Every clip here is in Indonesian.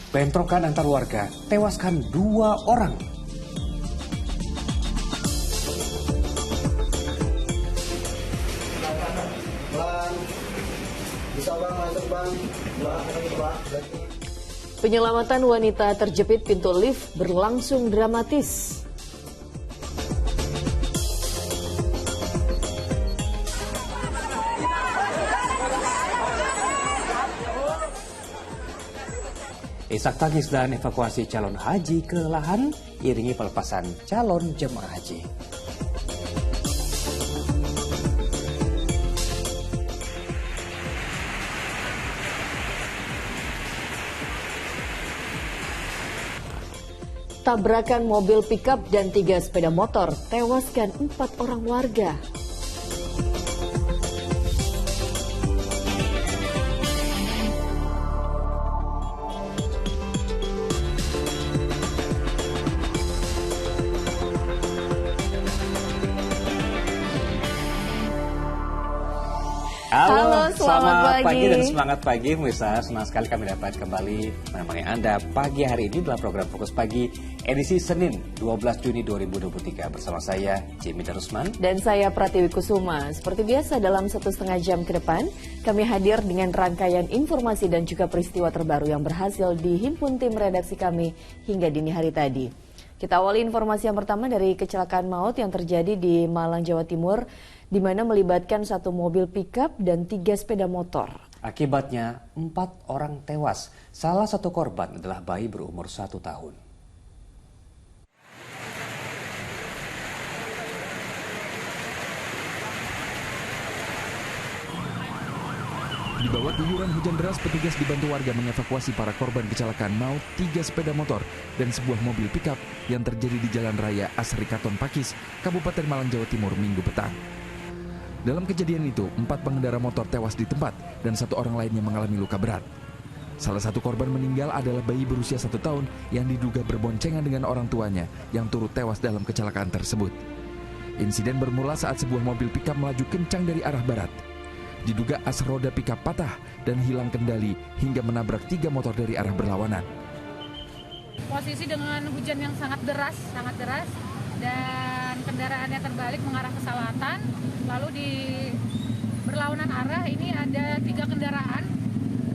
Bentrokan antar warga tewaskan 2 orang. Penyelamatan wanita terjepit pintu lift berlangsung dramatis. Isak tangis dan evakuasi calon haji kelelahan iringi pelepasan calon jemaah haji. Tabrakan mobil pickup dan 3 sepeda motor tewaskan 4 orang warga. Halo, selamat pagi dan semangat pagi pemirsa. Senang sekali kami dapat kembali menemani Anda pagi hari ini dalam program Fokus Pagi edisi Senin 12 Juni 2023 bersama saya Jimmy Darusman dan saya Pratiwi Kusuma. Seperti biasa dalam 1,5 jam ke depan kami hadir dengan rangkaian informasi dan juga peristiwa terbaru yang berhasil dihimpun tim redaksi kami hingga dini hari tadi. Kita awali informasi yang pertama dari kecelakaan maut yang terjadi di Malang, Jawa Timur, di mana melibatkan 1 mobil pickup dan 3 sepeda motor. Akibatnya 4 orang tewas. Salah satu korban adalah bayi berumur 1 tahun. Di bawah guyuran hujan deras, petugas dibantu warga mengevakuasi para korban kecelakaan maut 3 sepeda motor dan sebuah mobil pickup yang terjadi di Jalan Raya Asri Katon Pakis, Kabupaten Malang, Jawa Timur, Minggu petang. Dalam kejadian itu, 4 pengendara motor tewas di tempat dan 1 orang lainnya mengalami luka berat. Salah satu korban meninggal adalah bayi berusia 1 tahun yang diduga berboncengan dengan orang tuanya yang turut tewas dalam kecelakaan tersebut. Insiden bermula saat sebuah mobil pickup melaju kencang dari arah barat. Diduga as roda pickup patah dan hilang kendali hingga menabrak 3 motor dari arah berlawanan. Posisi dengan hujan yang sangat deras dan kendaraannya terbalik mengarah ke selatan. Lalu di berlawanan arah ini ada 3 kendaraan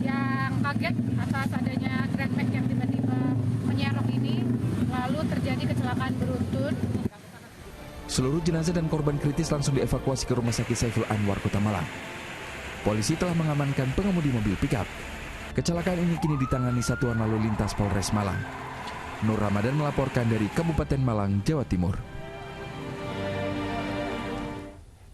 yang kaget atas adanya Grand Max yang tiba-tiba menyerok ini. Lalu terjadi kecelakaan beruntun. Seluruh jenazah dan korban kritis langsung dievakuasi ke Rumah Sakit Saiful Anwar, Kota Malang. Polisi telah mengamankan pengemudi mobil pickup. Kecelakaan ini kini ditangani Satuan Lalu Lintas Polres Malang. Nur Ramadan melaporkan dari Kabupaten Malang, Jawa Timur.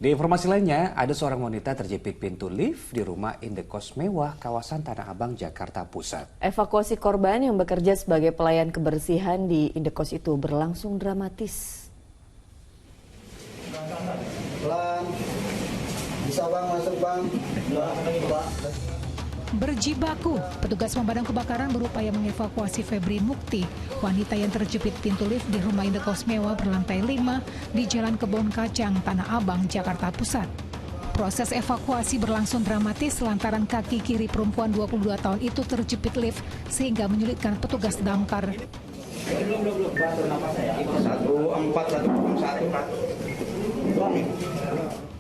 Di informasi lainnya, ada seorang wanita terjepit pintu lift di rumah indekos mewah kawasan Tanah Abang, Jakarta Pusat. Evakuasi korban yang bekerja sebagai pelayan kebersihan di indekos itu berlangsung dramatis. Pelan, bisa bang, masuk bang. Berjibaku, petugas pemadam kebakaran berupaya mengevakuasi Febri Mukti, wanita yang terjepit pintu lift di rumah indekos mewah berlantai 5 di Jalan Kebon Kacang, Tanah Abang, Jakarta Pusat. Proses evakuasi berlangsung dramatis lantaran kaki kiri perempuan 22 tahun itu terjepit lift sehingga menyulitkan petugas damkar. Belum. 1411.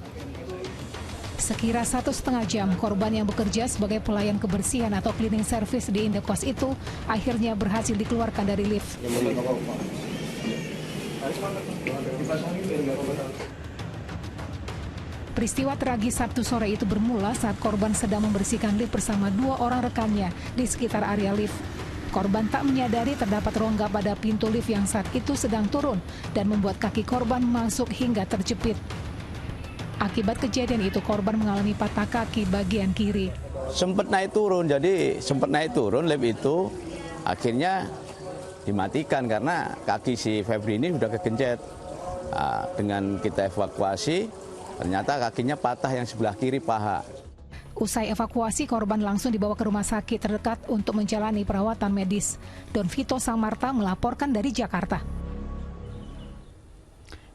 Sekira 1,5 jam, korban yang bekerja sebagai pelayan kebersihan atau cleaning service di indekos itu akhirnya berhasil dikeluarkan dari lift. Peristiwa tragis Sabtu sore itu bermula saat korban sedang membersihkan lift bersama 2 orang rekannya di sekitar area lift. Korban tak menyadari terdapat rongga pada pintu lift yang saat itu sedang turun dan membuat kaki korban masuk hingga terjepit. Akibat kejadian itu korban mengalami patah kaki bagian kiri. Sempat naik turun lift itu akhirnya dimatikan karena kaki si Febri ini sudah kegencet. Dengan kita evakuasi ternyata kakinya patah yang sebelah kiri paha. Usai evakuasi, korban langsung dibawa ke rumah sakit terdekat untuk menjalani perawatan medis. Don Vito Samarta melaporkan dari Jakarta.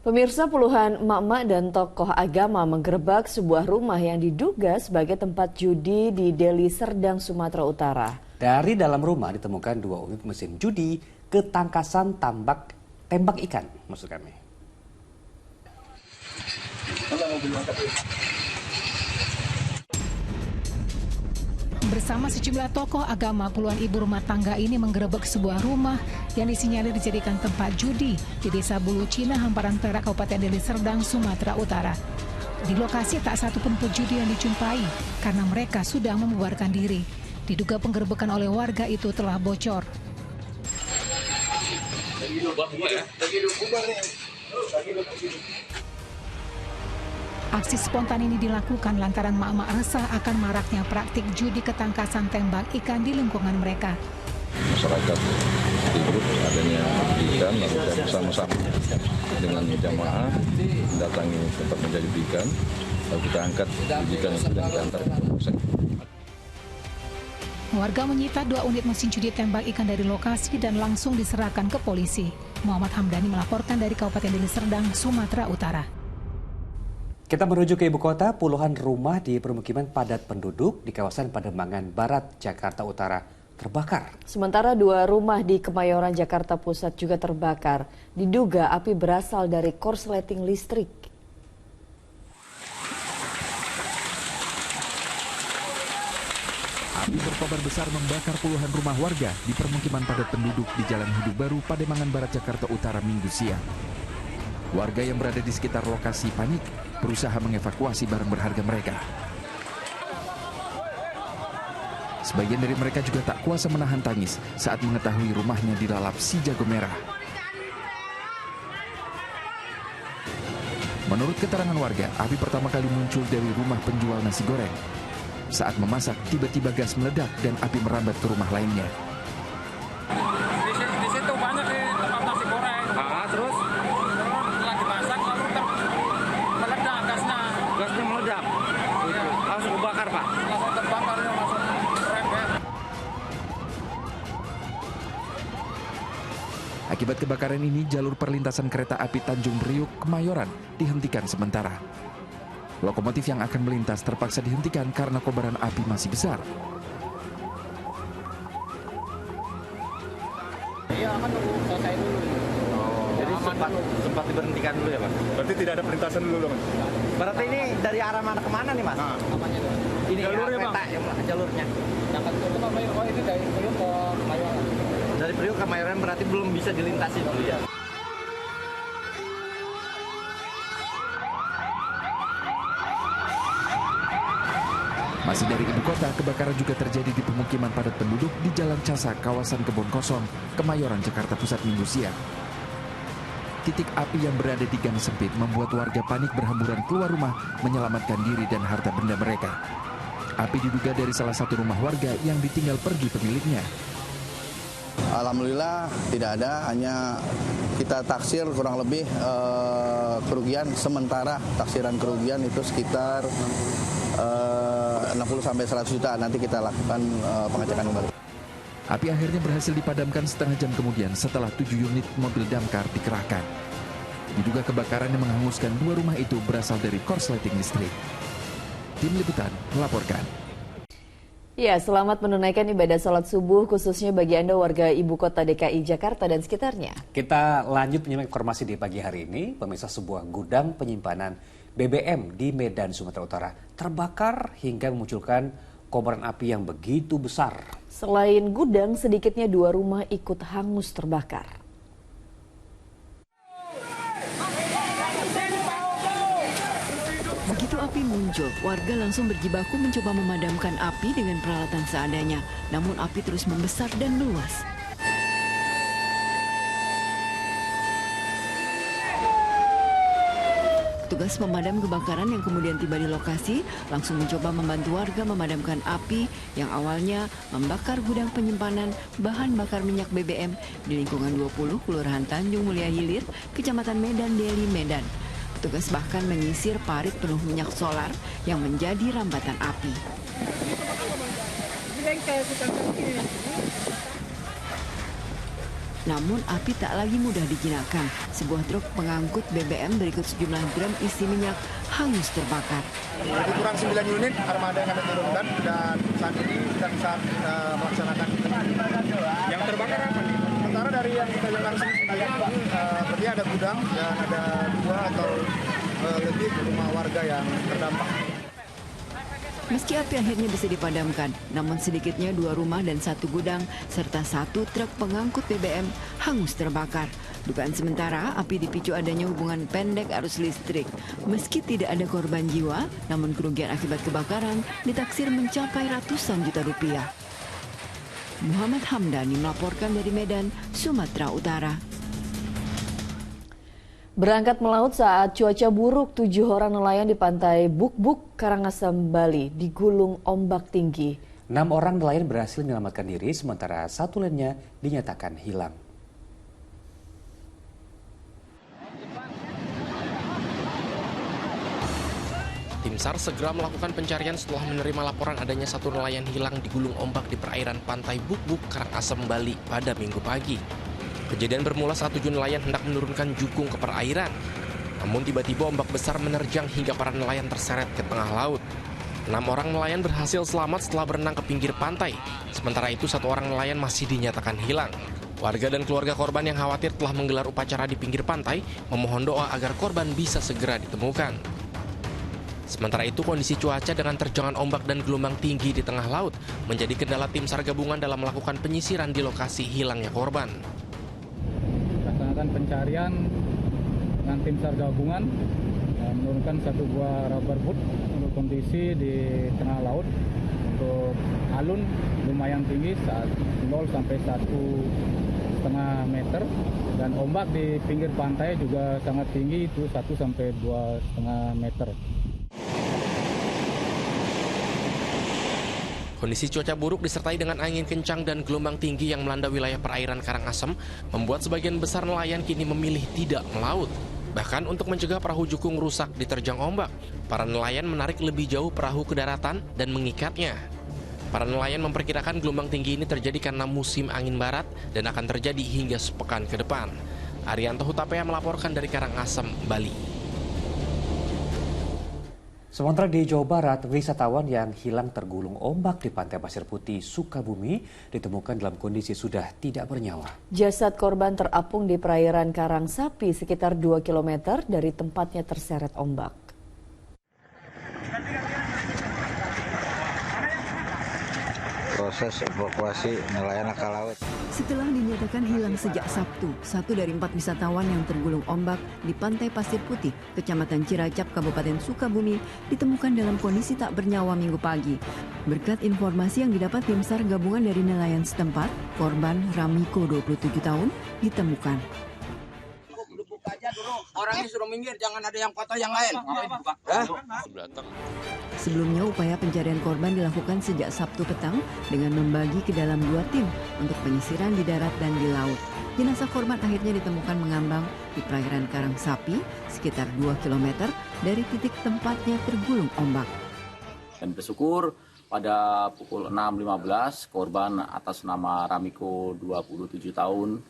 Pemirsa, puluhan emak-emak dan tokoh agama menggerebek sebuah rumah yang diduga sebagai tempat judi di Deli Serdang, Sumatera Utara. Dari dalam rumah ditemukan 2 unit mesin judi ketangkasan tembak ikan, maksud kami. Bersama sejumlah tokoh agama, puluhan ibu rumah tangga ini menggerebek sebuah rumah yang disinyalir dijadikan tempat judi di Desa Bulu Cina, Hamparan Perak, Kabupaten Deli Serdang, Sumatera Utara. Di lokasi tak satu pun pejudi yang dijumpai karena mereka sudah membubarkan diri. Diduga penggerebekan oleh warga itu telah bocor. Aksi spontan ini dilakukan lantaran mak-mak resah akan maraknya praktik judi ketangkasan tembak ikan di lingkungan mereka. Masyarakat ikut adanya ikan, lalu bersama-sama dengan jamaah mendatangi tempat menjadi ikan, lalu kita angkat ikan itu dan kita antar ke polsek. Warga menyita 2 unit mesin judi tembak ikan dari lokasi dan langsung diserahkan ke polisi. Muhammad Hamdani melaporkan dari Kabupaten Deli Serdang, Sumatera Utara. Kita menuju ke ibu kota, puluhan rumah di permukiman padat penduduk di kawasan Pademangan Barat, Jakarta Utara terbakar. Sementara 2 rumah di Kemayoran, Jakarta Pusat juga terbakar. Diduga api berasal dari korsleting listrik. Api berkobar besar membakar puluhan rumah warga di permukiman padat penduduk di Jalan Hidup Baru, Pademangan Barat, Jakarta Utara, Minggu siang. Warga yang berada di sekitar lokasi panik, berusaha mengevakuasi barang berharga mereka. Sebagian dari mereka juga tak kuasa menahan tangis saat mengetahui rumahnya dilalap si jago merah. Menurut keterangan warga, api pertama kali muncul dari rumah penjual nasi goreng. Saat memasak, tiba-tiba gas meledak dan api merambat ke rumah lainnya. Di situ banyak di tempat nasi goreng. Terus setelah dimasak lalu meledak gasnya. Gasnya meledak. Ya. Langsung kebakar, Pak. Langsung terbakar, langsung rembet. Akibat kebakaran ini, jalur perlintasan kereta api Tanjung Priuk Kemayoran dihentikan sementara. Lokomotif yang akan melintas terpaksa dihentikan karena kobaran api masih besar. Iya, kan nunggu selesai dulu. Jadi sempat diberhentikan dulu ya, Pak? Berarti tidak ada perlintasan dulu, Mas? Berarti ini dari arah mana ke mana nih, Mas? Apanya itu? Ini jalurnya, kereta, jalurnya. Yang ke Kemayoran, oh ini dari Priuk ke Kemayoran. Dari Priuk ke Kemayoran berarti belum bisa dilintasi dulu ya? Masih dari ibu kota, kebakaran juga terjadi di pemukiman padat penduduk di Jalan Casa, kawasan Kebon Kosong, Kemayoran, Jakarta Pusat, Minggu siang. Titik api yang berada di gang sempit membuat warga panik berhamburan keluar rumah menyelamatkan diri dan harta benda mereka. Api diduga dari salah satu rumah warga yang ditinggal pergi pemiliknya. Alhamdulillah tidak ada, hanya kita taksir kurang lebih kerugian sementara, taksiran kerugian itu sekitar 60-100 juta. Nanti kita lakukan pengecekan kembali. Api akhirnya berhasil dipadamkan setengah jam kemudian setelah 7 unit mobil damkar dikerahkan. Diduga kebakaran yang menghanguskan 2 rumah itu berasal dari korsleting listrik. Tim Liputan melaporkan. Ya, selamat menunaikan ibadah sholat subuh khususnya bagi Anda warga ibu kota DKI Jakarta dan sekitarnya. Kita lanjut menyimak informasi di pagi hari ini. Pemirsa, sebuah gudang penyimpanan BBM di Medan, Sumatera Utara terbakar hingga memunculkan kobaran api yang begitu besar. Selain gudang, sedikitnya 2 rumah ikut hangus terbakar. Begitu api muncul, warga langsung berjibaku mencoba memadamkan api dengan peralatan seadanya. Namun api terus membesar dan meluas. Petugas pemadam kebakaran yang kemudian tiba di lokasi langsung mencoba membantu warga memadamkan api yang awalnya membakar gudang penyimpanan bahan bakar minyak BBM di lingkungan 20 Kelurahan Tanjung Mulia Hilir, Kecamatan Medan, Deli, Medan. Petugas bahkan menyisir parit penuh minyak solar yang menjadi rambatan api. Namun api tak lagi mudah dijinakkan. Sebuah truk pengangkut BBM berikut sejumlah drum isi minyak hangus terbakar. Lebih kurang 9 unit armada yang kami turunkan dan saat ini sedang melaksanakan. Yang terbakar apa nih? Sementara dari yang kita langsung berarti ada gudang dan ada 2 atau lebih rumah warga yang terdampak. Meski api akhirnya bisa dipadamkan, namun sedikitnya 2 rumah dan 1 gudang serta 1 truk pengangkut BBM hangus terbakar. Dugaan sementara api dipicu adanya hubungan pendek arus listrik. Meski tidak ada korban jiwa, namun kerugian akibat kebakaran ditaksir mencapai ratusan juta rupiah. Muhammad Hamdani melaporkan dari Medan, Sumatera Utara. Berangkat melaut saat cuaca buruk, 7 orang nelayan di pantai Buk-Buk, Karangasem, Bali digulung ombak tinggi. 6 orang nelayan berhasil menyelamatkan diri, sementara 1 lainnya dinyatakan hilang. Tim SAR segera melakukan pencarian setelah menerima laporan adanya 1 nelayan hilang digulung ombak di perairan pantai Buk-Buk, Karangasem, Bali pada Minggu pagi. Kejadian bermula saat 7 nelayan hendak menurunkan jukung ke perairan. Namun tiba-tiba ombak besar menerjang hingga para nelayan terseret ke tengah laut. 6 orang nelayan berhasil selamat setelah berenang ke pinggir pantai. Sementara itu 1 orang nelayan masih dinyatakan hilang. Warga dan keluarga korban yang khawatir telah menggelar upacara di pinggir pantai, memohon doa agar korban bisa segera ditemukan. Sementara itu kondisi cuaca dengan terjangan ombak dan gelombang tinggi di tengah laut menjadi kendala tim SAR gabungan dalam melakukan penyisiran di lokasi hilangnya korban. Laksanakan pencarian dengan tim SAR gabungan menurunkan 1 buah rubber boot untuk kondisi di tengah laut untuk alun lumayan tinggi saat 0 sampai 1,5 meter dan ombak di pinggir pantai juga sangat tinggi itu 1 sampai 2,5 meter. Kondisi cuaca buruk disertai dengan angin kencang dan gelombang tinggi yang melanda wilayah perairan Karangasem membuat sebagian besar nelayan kini memilih tidak melaut. Bahkan untuk mencegah perahu jukung rusak diterjang ombak, para nelayan menarik lebih jauh perahu ke daratan dan mengikatnya. Para nelayan memperkirakan gelombang tinggi ini terjadi karena musim angin barat dan akan terjadi hingga sepekan ke depan. Arianto Hutapea melaporkan dari Karangasem, Bali. Sementara di Jawa Barat, wisatawan yang hilang tergulung ombak di Pantai Pasir Putih, Sukabumi ditemukan dalam kondisi sudah tidak bernyawa. Jasad korban terapung di perairan Karangsapi sekitar 2 km dari tempatnya terseret ombak. Proses evakuasi nelayan ke laut. Setelah dinyatakan hilang sejak Sabtu, 1 dari 4 wisatawan yang tergulung ombak di Pantai Pasir Putih, Kecamatan Ciracap, Kabupaten Sukabumi, ditemukan dalam kondisi tak bernyawa Minggu pagi. Berkat informasi yang didapat tim SAR gabungan dari nelayan setempat, korban Ramiko 27 tahun ditemukan. Orangnya suruh minggir, jangan ada yang foto yang lain. Sebelumnya upaya pencarian korban dilakukan sejak Sabtu petang dengan membagi ke dalam 2 tim untuk penyisiran di darat dan di laut. Jenazah korban akhirnya ditemukan mengambang di perairan Karangsapi sekitar 2 km dari titik tempatnya tergulung ombak. Dan bersyukur pada pukul 6.15 korban atas nama Ramiko 27 tahun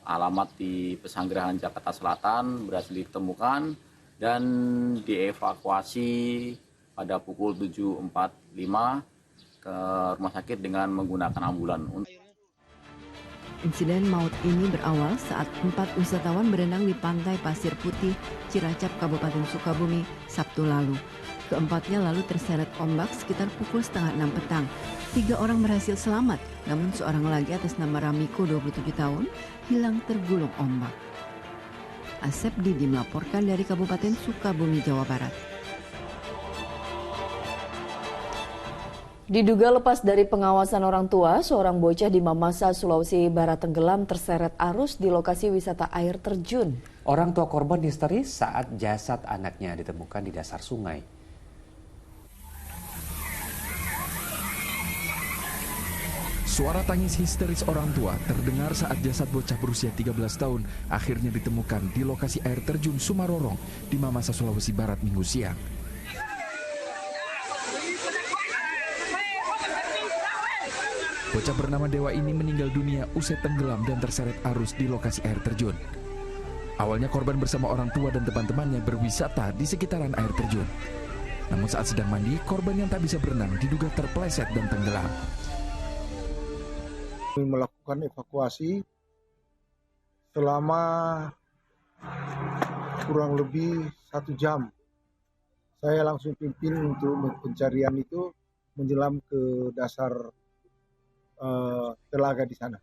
alamat di Pesanggerahan Jakarta Selatan berhasil ditemukan dan dievakuasi pada pukul 7.45 ke rumah sakit dengan menggunakan ambulan. Insiden maut ini berawal saat 4 wisatawan berenang di Pantai Pasir Putih, Ciracap, Kabupaten Sukabumi, Sabtu lalu. Keempatnya lalu terseret ombak sekitar pukul 5:30 petang. 3 orang berhasil selamat, namun seorang lagi atas nama Ramiko 27 tahun hilang tergulung ombak. Asep Didi melaporkan dari Kabupaten Sukabumi, Jawa Barat. Diduga lepas dari pengawasan orang tua, seorang bocah di Mamasa, Sulawesi Barat tenggelam terseret arus di lokasi wisata air terjun. Orang tua korban histeris saat jasad anaknya ditemukan di dasar sungai. Suara tangis histeris orang tua terdengar saat jasad bocah berusia 13 tahun akhirnya ditemukan di lokasi air terjun Sumarorong di Mamasa, Sulawesi Barat Minggu siang. Bocah bernama Dewa ini meninggal dunia usai tenggelam dan terseret arus di lokasi air terjun. Awalnya korban bersama orang tua dan teman-temannya berwisata di sekitaran air terjun. Namun saat sedang mandi, korban yang tak bisa berenang diduga terpeleset dan tenggelam. Melakukan evakuasi selama kurang lebih 1 jam. Saya langsung pimpin untuk pencarian itu menyelam ke dasar telaga di sana.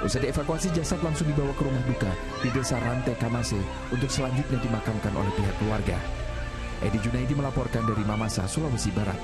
Usai dievakuasi, jasad langsung dibawa ke rumah duka di desa Rantai Kamase untuk selanjutnya dimakamkan oleh pihak keluarga. Edi Junaidi melaporkan dari Mamasa, Sulawesi Barat.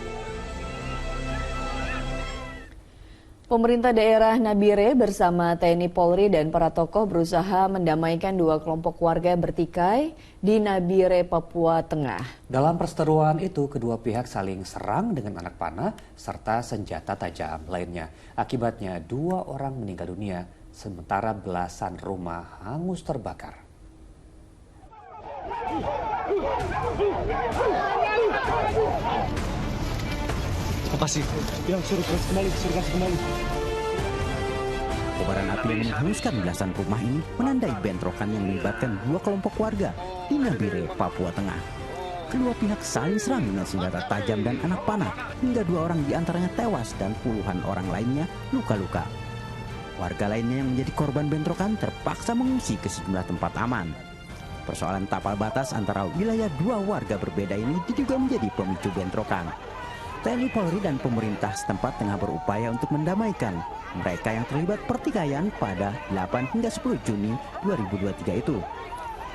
Pemerintah daerah Nabire bersama TNI Polri dan para tokoh berusaha mendamaikan 2 kelompok warga bertikai di Nabire, Papua Tengah. Dalam perseteruan itu, kedua pihak saling serang dengan anak panah serta senjata tajam lainnya. Akibatnya 2 orang meninggal dunia, sementara belasan rumah hangus terbakar. Apa sih? Yang suruh kasih kembali. Kobaran api yang menghanguskan belasan rumah ini menandai bentrokan yang melibatkan 2 kelompok warga di Nabire, Papua Tengah. Kedua pihak saling serang dengan senjata tajam dan anak panah hingga 2 orang diantaranya tewas dan puluhan orang lainnya luka-luka. Warga lainnya yang menjadi korban bentrokan terpaksa mengungsi ke sejumlah tempat aman. Persoalan tapal batas antara wilayah 2 warga berbeda ini diduga menjadi pemicu bentrokan. TNI Polri dan pemerintah setempat tengah berupaya untuk mendamaikan mereka yang terlibat pertikaian pada 8 hingga 10 Juni 2023 itu.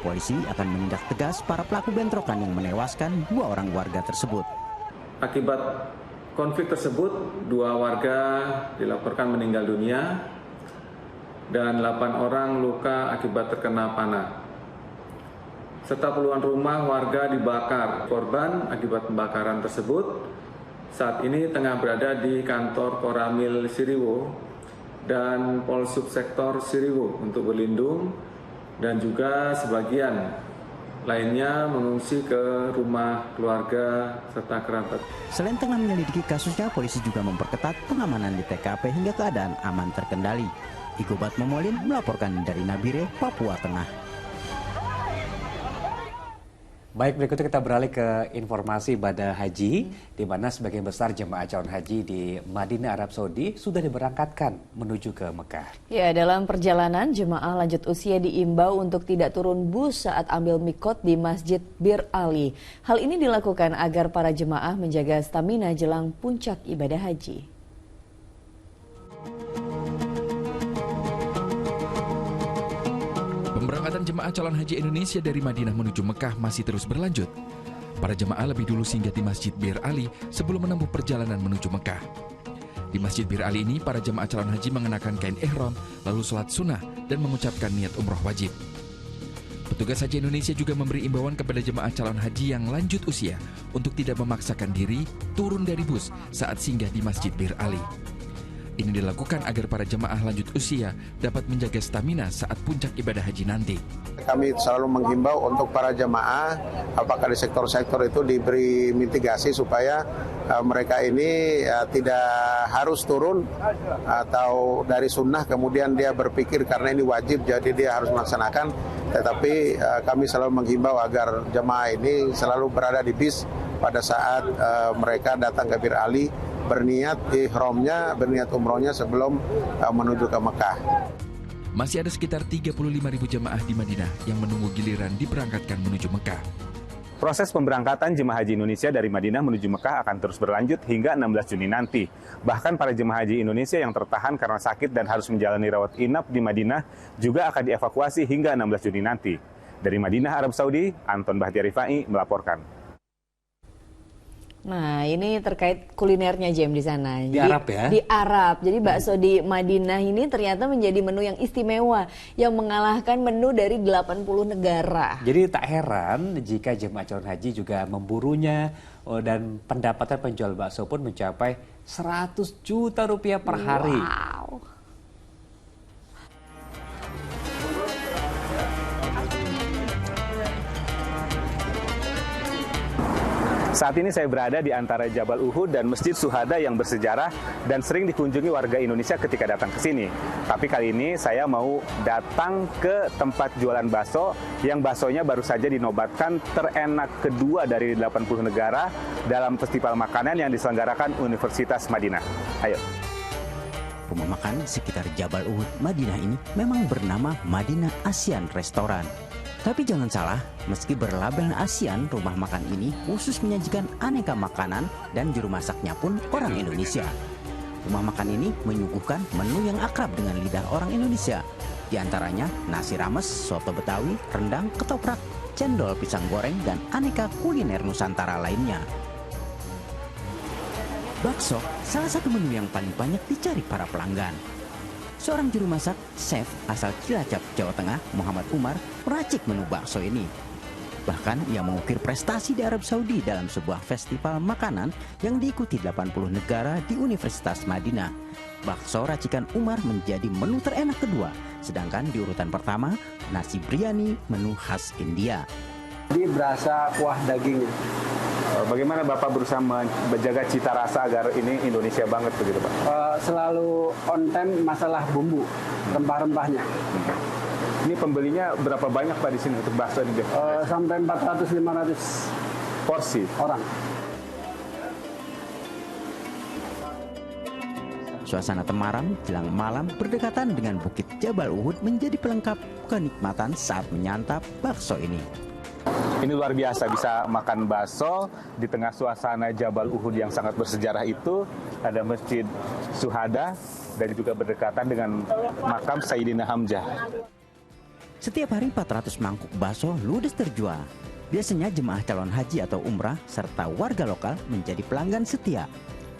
Polisi akan menindak tegas para pelaku bentrokan yang menewaskan 2 orang warga tersebut. Akibat konflik tersebut, 2 warga dilaporkan meninggal dunia dan 8 orang luka akibat terkena panah. Serta puluhan rumah warga dibakar. Korban akibat pembakaran tersebut saat ini tengah berada di kantor Koramil Siriwo dan Polsubsektor Siriwo untuk berlindung, dan juga sebagian lainnya mengungsi ke rumah keluarga serta kerabat. Selain tengah menyelidiki kasusnya, polisi juga memperketat pengamanan di TKP hingga keadaan aman terkendali. Igobat Momolin melaporkan dari Nabire, Papua Tengah. Baik, berikutnya kita beralih ke informasi ibadah haji, di mana sebagian besar jemaah calon haji di Madinah, Arab Saudi sudah diberangkatkan menuju ke Mekah. Ya, dalam perjalanan jemaah lanjut usia diimbau untuk tidak turun bus saat ambil mikot di Masjid Bir Ali. Hal ini dilakukan agar para jemaah menjaga stamina jelang puncak ibadah haji. Pemberangkatan jemaah calon haji Indonesia dari Madinah menuju Mekah masih terus berlanjut. Para jemaah lebih dulu singgah di Masjid Bir Ali sebelum menempuh perjalanan menuju Mekah. Di Masjid Bir Ali ini, para jemaah calon haji mengenakan kain ihram, lalu sholat sunnah dan mengucapkan niat umroh wajib. Petugas haji Indonesia juga memberi imbauan kepada jemaah calon haji yang lanjut usia untuk tidak memaksakan diri turun dari bus saat singgah di Masjid Bir Ali. Ini dilakukan agar para jemaah lanjut usia dapat menjaga stamina saat puncak ibadah haji nanti. Kami selalu menghimbau untuk para jemaah, apakah di sektor-sektor itu diberi mitigasi supaya mereka ini tidak harus turun atau dari sunnah kemudian dia berpikir karena ini wajib jadi dia harus melaksanakan. Tetapi kami selalu menghimbau agar jemaah ini selalu berada di bis pada saat mereka datang ke Bir Ali, berniat ihramnya, berniat umrohnya sebelum menuju ke Mekah. Masih ada sekitar 35.000 jemaah di Madinah yang menunggu giliran diberangkatkan menuju Mekah. Proses pemberangkatan jemaah haji Indonesia dari Madinah menuju Mekah akan terus berlanjut hingga 16 Juni nanti. Bahkan para jemaah haji Indonesia yang tertahan karena sakit dan harus menjalani rawat inap di Madinah juga akan dievakuasi hingga 16 Juni nanti. Dari Madinah, Arab Saudi, Anton Bahtiar Rifai melaporkan. Nah, ini terkait kulinernya Jem di sana. Di Arab ya? Di Arab. Jadi bakso di Madinah ini ternyata menjadi menu yang istimewa yang mengalahkan menu dari 80 negara. Jadi tak heran jika jemaah calon haji juga memburunya dan pendapatan penjual bakso pun mencapai 100 juta rupiah per hari. Wow. Saat ini saya berada di antara Jabal Uhud dan Masjid Syuhada yang bersejarah dan sering dikunjungi warga Indonesia ketika datang ke sini. Tapi kali ini saya mau datang ke tempat jualan bakso yang baksonya baru saja dinobatkan terenak kedua dari 80 negara dalam festival makanan yang diselenggarakan Universitas Madinah. Ayo. Rumah makan sekitar Jabal Uhud, Madinah ini memang bernama Madinah Asian Restoran. Tapi jangan salah, meski berlabel ASEAN, rumah makan ini khusus menyajikan aneka makanan dan juru masaknya pun orang Indonesia. Rumah makan ini menyuguhkan menu yang akrab dengan lidah orang Indonesia. Di antaranya nasi rames, soto Betawi, rendang, ketoprak, cendol, pisang goreng, dan aneka kuliner Nusantara lainnya. Bakso, salah satu menu yang paling banyak dicari para pelanggan. Seorang juru masak, chef asal Cilacap, Jawa Tengah, Muhammad Umar, meracik menu bakso ini. Bahkan ia mengukir prestasi di Arab Saudi dalam sebuah festival makanan yang diikuti 80 negara di Universitas Madinah. Bakso racikan Umar menjadi menu terenak kedua, sedangkan di urutan pertama, nasi biryani, menu khas India. Jadi berasa kuah dagingnya. Bagaimana Bapak berusaha menjaga cita rasa agar ini Indonesia banget begitu Pak? Selalu on time masalah bumbu, rempah-rempahnya. Ini pembelinya berapa banyak Pak di sini untuk bakso ini? Sampai 400-500 porsi orang. Suasana temaram jelang malam berdekatan dengan Bukit Jabal Uhud menjadi pelengkap kenikmatan saat menyantap bakso ini. Ini luar biasa bisa makan bakso di tengah suasana Jabal Uhud yang sangat bersejarah itu. Ada Masjid Syuhada dan juga berdekatan dengan makam Sayyidina Hamzah. Setiap hari 400 mangkuk bakso ludes terjual. Biasanya jemaah calon haji atau umrah serta warga lokal menjadi pelanggan setia.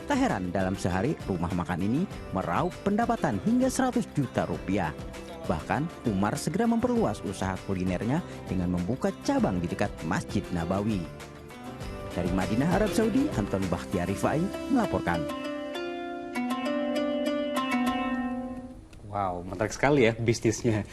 Tak heran dalam sehari rumah makan ini meraup pendapatan hingga 100 juta rupiah. Bahkan Umar segera memperluas usaha kulinernya dengan membuka cabang di dekat Masjid Nabawi. Dari Madinah, Arab Saudi, Anton Bakhtiar Rifai melaporkan. Wow, menarik sekali ya bisnisnya.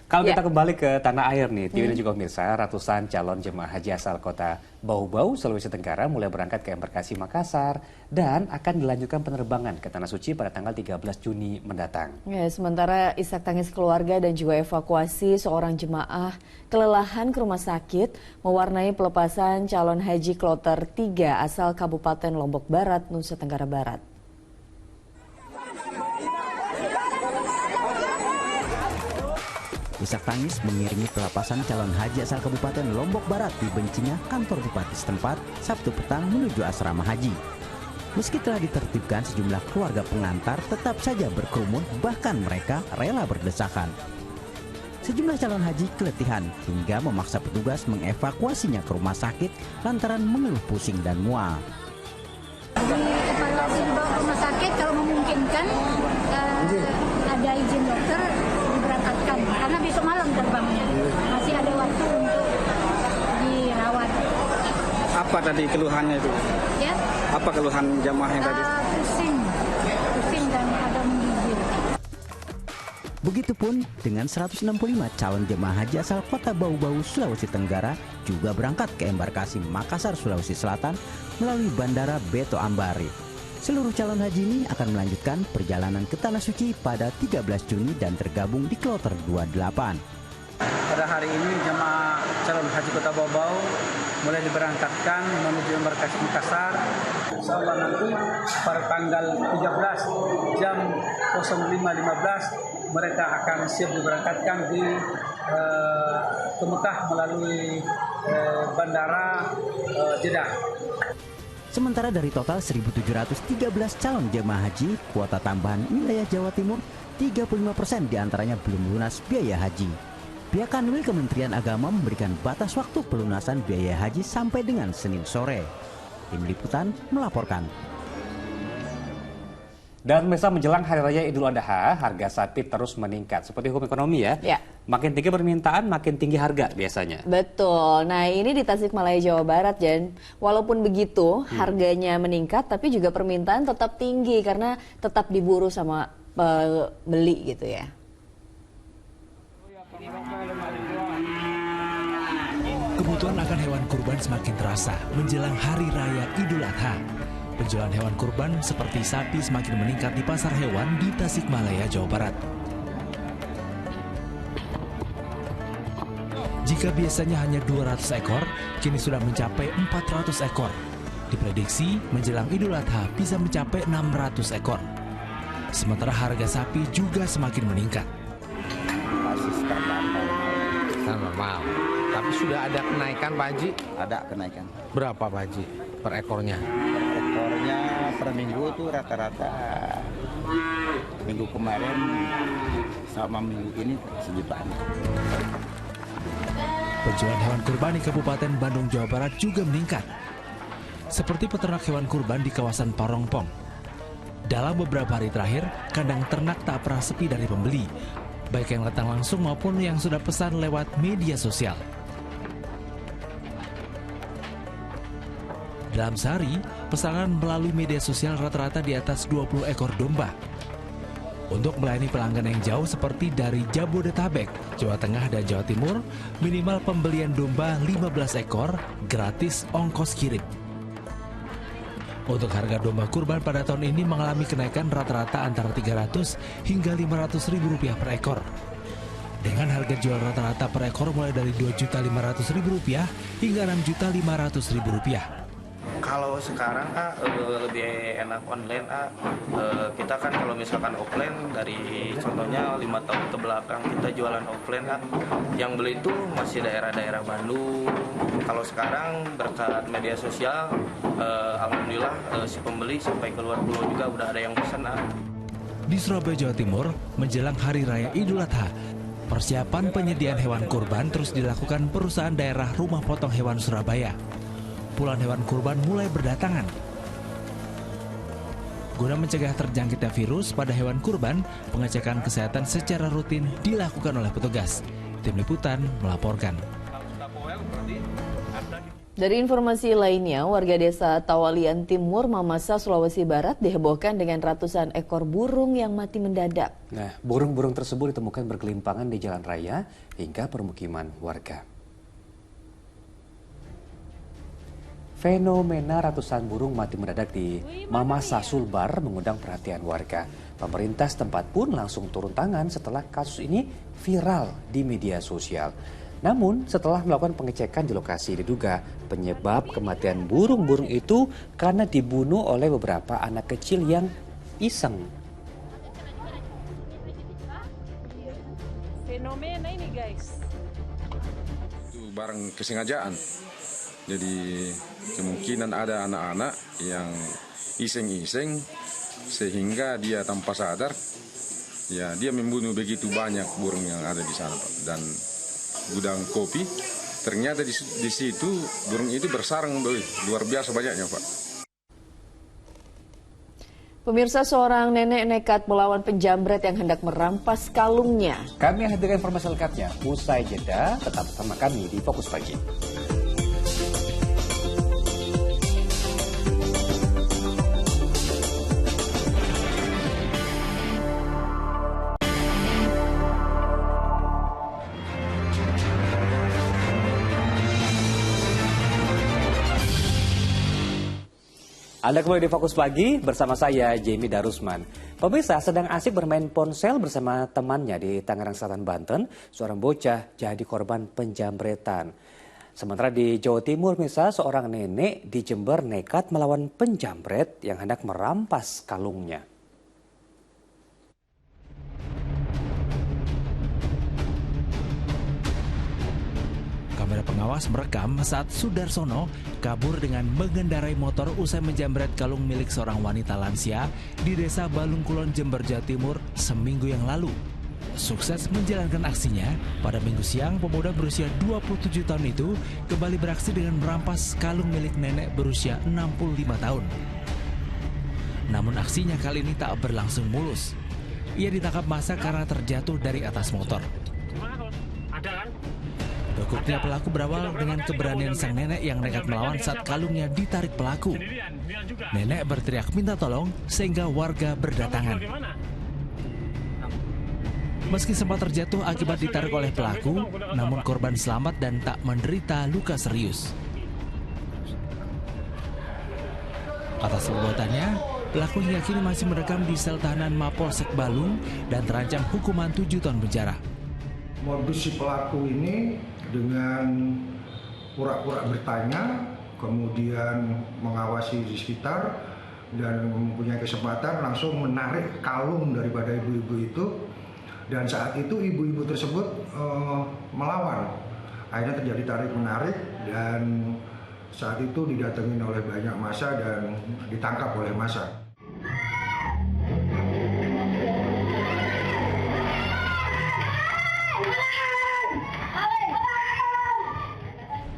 Kalau kita kembali ke tanah air nih, Tiwi dan juga pemirsa, ratusan calon jemaah haji asal kota Bau-Bau, Sulawesi Tenggara mulai berangkat ke embarkasi Makassar dan akan dilanjutkan penerbangan ke Tanah Suci pada tanggal 13 Juni mendatang. Ya, sementara isak tangis keluarga dan juga evakuasi seorang jemaah kelelahan ke rumah sakit mewarnai pelepasan calon haji kloter 3 asal Kabupaten Lombok Barat, Nusa Tenggara Barat. Isak tangis mengiringi pelepasan calon haji asal Kabupaten Lombok Barat di bencinya kantor bupati setempat Sabtu petang menuju asrama haji. Meski telah ditertibkan, sejumlah keluarga pengantar tetap saja berkerumun, bahkan mereka rela berdesakan. Sejumlah calon haji keletihan hingga memaksa petugas mengevakuasinya ke rumah sakit lantaran mengeluh pusing dan mual. Evaluasi dibawa ke rumah sakit kalau memungkinkan, ada izin dokter diberangkatkan karena besok malam terbangnya, masih ada waktu untuk dirawat. Apa tadi keluhannya itu? Ya. Apa keluhan jamaah yang tadi? Pusing dan ada menggigil. Begitupun dengan 165 calon jemaah haji asal kota Bau-Bau, Sulawesi Tenggara juga berangkat ke embarkasi Makassar, Sulawesi Selatan melalui Bandara Beto Ambari. Seluruh calon haji ini akan melanjutkan perjalanan ke Tanah Suci pada 13 Juni dan tergabung di kloter 28. Pada hari ini jemaah calon haji kota Bau-Bau mulai diberangkatkan menuju embarkasi Makassar. Insyaallah nanti pada tanggal 13 jam 05.15 mereka akan siap diberangkatkan ke Mekah melalui bandara Jeddah. Sementara dari total 1.713 calon jemaah haji, kuota tambahan wilayah Jawa Timur 35% diantaranya belum lunas biaya haji. Pihak Kanwil Kementerian Agama memberikan batas waktu pelunasan biaya haji sampai dengan Senin sore. Tim Liputan melaporkan. Dan pemirsa, menjelang Hari Raya Idul Adha, harga sapi terus meningkat. Seperti hukum ekonomi ya. Makin tinggi permintaan, makin tinggi harga biasanya. Betul. Nah, ini di Tasikmalaya, Jawa Barat, Jan. Walaupun begitu, harganya meningkat, tapi juga permintaan tetap tinggi karena tetap diburu sama pembeli gitu ya. Kebutuhan akan hewan kurban semakin terasa menjelang Hari Raya Idul Adha. Penjualan hewan kurban seperti sapi semakin meningkat di pasar hewan di Tasikmalaya, Jawa Barat. Jika biasanya hanya 200 ekor, kini sudah mencapai 400 ekor. Diprediksi menjelang Idul Adha bisa mencapai 600 ekor. Sementara harga sapi juga semakin meningkat. Masih standar normal. Tapi sudah ada kenaikan, Pak Haji? Ada kenaikan. Berapa, Pak Haji, per ekornya? Per ekornya per minggu itu rata-rata minggu kemarin sama minggu ini sejutaan. Penjualan hewan kurban di Kabupaten Bandung, Jawa Barat juga meningkat. Seperti peternak hewan kurban di kawasan Parongpong. Dalam beberapa hari terakhir, kandang ternak tak pernah sepi dari pembeli, baik yang datang langsung maupun yang sudah pesan lewat media sosial. Dalam sehari, pesanan melalui media sosial rata-rata di atas 20 ekor domba. Untuk melayani pelanggan yang jauh seperti dari Jabodetabek, Jawa Tengah, dan Jawa Timur, minimal pembelian domba 15 ekor gratis ongkos kirim. Untuk harga domba kurban pada tahun ini mengalami kenaikan rata-rata antara 300 hingga 500 ribu rupiah per ekor. Dengan harga jual rata-rata per ekor mulai dari 2.500.000 rupiah hingga 6.500.000 rupiah. Kalau sekarang lebih enak online. Kita kan kalau misalkan offline dari contohnya 5 tahun ke belakang kita jualan offline. Yang beli itu masih daerah-daerah Bandung. Kalau sekarang berkat media sosial, alhamdulillah si pembeli sampai keluar pulau juga udah ada yang pesan. Di Surabaya, Jawa Timur, menjelang Hari Raya Idul Adha, persiapan penyediaan hewan kurban terus dilakukan perusahaan daerah Rumah Potong Hewan Surabaya. Puluhan hewan kurban mulai berdatangan. Guna mencegah terjangkitnya virus pada hewan kurban, pengecekan kesehatan secara rutin dilakukan oleh petugas. Tim Liputan melaporkan. Dari informasi lainnya, warga desa Tawalian Timur, Mamasa, Sulawesi Barat dihebohkan dengan ratusan ekor burung yang mati mendadak. Nah, burung-burung tersebut ditemukan bergelimpangan di jalan raya hingga permukiman warga. Fenomena ratusan burung mati mendadak di Mamasa, Sulbar mengundang perhatian warga. Pemerintah setempat pun langsung turun tangan setelah kasus ini viral di media sosial. Namun setelah melakukan pengecekan di lokasi diduga penyebab kematian burung-burung itu karena dibunuh oleh beberapa anak kecil yang iseng. Fenomena ini guys. Itu barang kesengajaan. Jadi kemungkinan ada anak-anak yang iseng-iseng sehingga dia tanpa sadar ya dia membunuh begitu banyak burung yang ada di sana, Pak. Dan gudang kopi ternyata di situ burung itu bersarang, luar biasa banyaknya, Pak. Pemirsa, seorang nenek nekat melawan penjamret yang hendak merampas kalungnya. Kami hadirkan informasi lengkapnya usai jeda. Tetap bersama kami di Fokus Pagi. Anda kembali di Fokus Pagi bersama saya, Jamie Darusman. Pemirsa, sedang asik bermain ponsel bersama temannya di Tangerang Selatan, Banten. Seorang bocah jadi korban penjamretan. Sementara di Jawa Timur, pemirsa, seorang nenek di Jember nekat melawan penjamret yang hendak merampas kalungnya. Kamera pengawas merekam saat Sudarsono kabur dengan mengendarai motor usai menjamret kalung milik seorang wanita lansia di Desa Balung Kulon, Jember, Jawa Timur seminggu yang lalu. Sukses menjalankan aksinya, pada Minggu siang pemuda berusia 27 tahun itu kembali beraksi dengan merampas kalung milik nenek berusia 65 tahun. Namun aksinya kali ini tak berlangsung mulus. Ia ditangkap massa karena terjatuh dari atas motor. Berikutnya pelaku berawal dengan keberanian sang nenek yang nekat melawan saat kalungnya ditarik pelaku. Nenek berteriak minta tolong sehingga warga berdatangan. Meski sempat terjatuh akibat ditarik oleh pelaku, namun korban selamat dan tak menderita luka serius. Atas perbuatannya, pelaku hingga kini masih mendekam di sel tahanan Mapolsek Balung dan terancam hukuman 7 tahun penjara. Modus si pelaku ini dengan pura-pura bertanya, kemudian mengawasi di sekitar, dan mempunyai kesempatan langsung menarik kalung daripada ibu-ibu itu. Dan saat itu ibu-ibu tersebut melawan. Akhirnya terjadi tarik-menarik dan saat itu didatengin oleh banyak massa dan ditangkap oleh massa.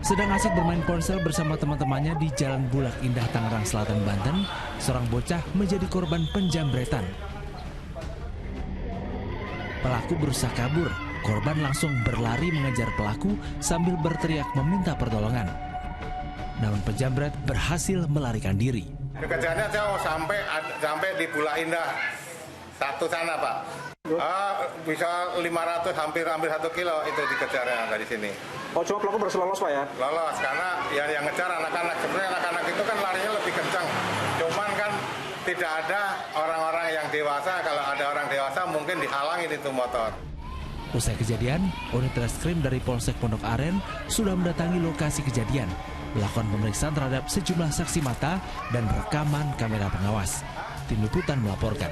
Sedang asik bermain ponsel bersama teman-temannya di Jalan Bulak Indah, Tangerang Selatan, Banten, seorang bocah menjadi korban penjambretan. Pelaku berusaha kabur, korban langsung berlari mengejar pelaku sambil berteriak meminta pertolongan. Namun penjambret berhasil melarikan diri. Kejarannya jauh sampai di Bulak Indah, satu sana Pak. Bisa 500 hampir 1 kilo itu dikejarnya dari sini. Oh, cuma pelaku berhasil lolos Pak ya? Lolos karena yang ngejar anak-anak. Sebenarnya anak-anak itu kan larinya lebih kencang. Cuman kan tidak ada orang-orang yang dewasa. Kalau ada orang dewasa mungkin dihalangin itu motor. Usai kejadian, unit reskrim dari Polsek Pondok Aren sudah mendatangi lokasi kejadian, melakukan pemeriksaan terhadap sejumlah saksi mata dan rekaman kamera pengawas. Tim Liputan melaporkan.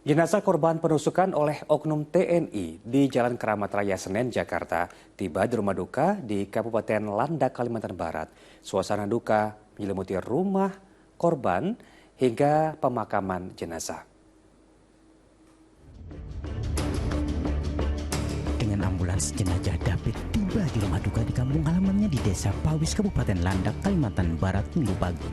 Jenazah korban penusukan oleh oknum TNI di Jalan Keramat Raya Senen, Jakarta, tiba di rumah duka di Kabupaten Landak, Kalimantan Barat. Suasana duka menyelimuti rumah korban hingga pemakaman jenazah. Dengan ambulans, jenazah David tiba di rumah duka di kampung halamannya di Desa Pawis, Kabupaten Landak, Kalimantan Barat, Minggu pagi.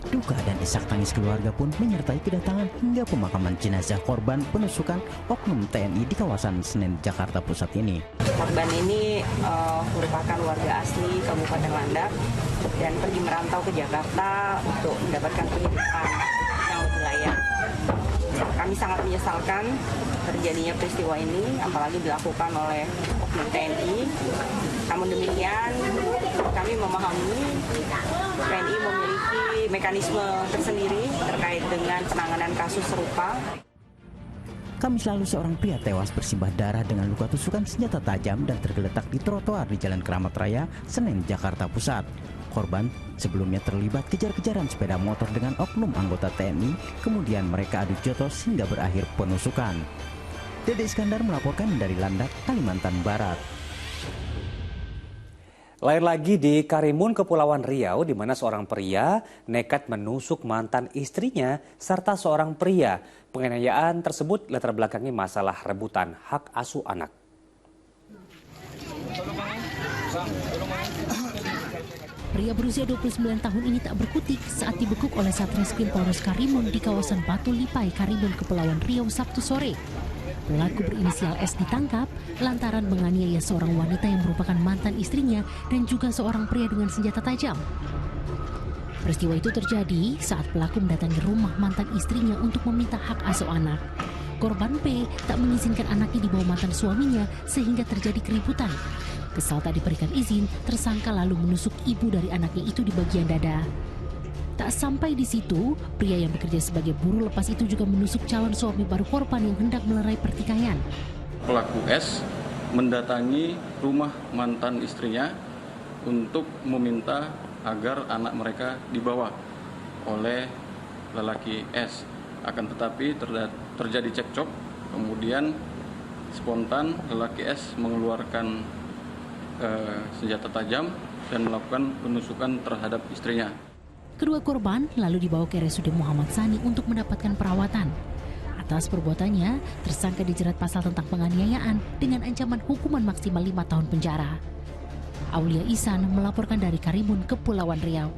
Duka dan isak tangis keluarga pun menyertai kedatangan hingga pemakaman jenazah korban penusukan oknum TNI di kawasan Senen, Jakarta Pusat ini. Korban ini merupakan warga asli Kabupaten Landak dan pergi merantau ke Jakarta untuk mendapatkan penghidupan yang lebih layak. Kami sangat menyesalkan terjadinya peristiwa ini, apalagi dilakukan oleh oknum TNI. Namun demikian, kami memahami TNI memiliki mekanisme tersendiri terkait dengan penanganan kasus serupa. Kamis lalu seorang pria tewas bersimbah darah dengan luka tusukan senjata tajam dan tergeletak di trotoar di Jalan Keramat Raya, Senen, Jakarta Pusat. Korban sebelumnya terlibat kejar-kejaran sepeda motor dengan oknum anggota TNI, kemudian mereka adu jotos hingga berakhir penusukan. Dede Iskandar melaporkan dari Landak, Kalimantan Barat. Lain lagi di Karimun, Kepulauan Riau, di mana seorang pria nekat menusuk mantan istrinya serta seorang pria. Penganiayaan tersebut latar belakangi masalah rebutan hak asuh anak. Pria berusia 29 tahun ini tak berkutik saat dibekuk oleh Satreskrim Polres Karimun di kawasan Batu Lipai, Karimun, Kepulauan Riau, Sabtu sore. Pelaku berinisial S ditangkap lantaran menganiaya seorang wanita yang merupakan mantan istrinya dan juga seorang pria dengan senjata tajam. Peristiwa itu terjadi saat pelaku mendatangi rumah mantan istrinya untuk meminta hak asuh anak. Korban P tak mengizinkan anaknya dibawa mantan suaminya sehingga terjadi keributan. Kesal tak diberikan izin, tersangka lalu menusuk ibu dari anaknya itu di bagian dada. Tak sampai di situ, pria yang bekerja sebagai buruh lepas itu juga menusuk calon suami baru korban yang hendak melerai pertikaian. Pelaku S mendatangi rumah mantan istrinya untuk meminta agar anak mereka dibawa oleh lelaki S. Akan tetapi terjadi cekcok, kemudian spontan lelaki S mengeluarkan senjata tajam dan melakukan penusukan terhadap istrinya. Kedua korban lalu dibawa ke RSUD Muhammad Sani untuk mendapatkan perawatan. Atas perbuatannya, tersangka dijerat pasal tentang penganiayaan dengan ancaman hukuman maksimal 5 tahun penjara. Aulia Ihsan melaporkan dari Karimun, Kepulauan Riau.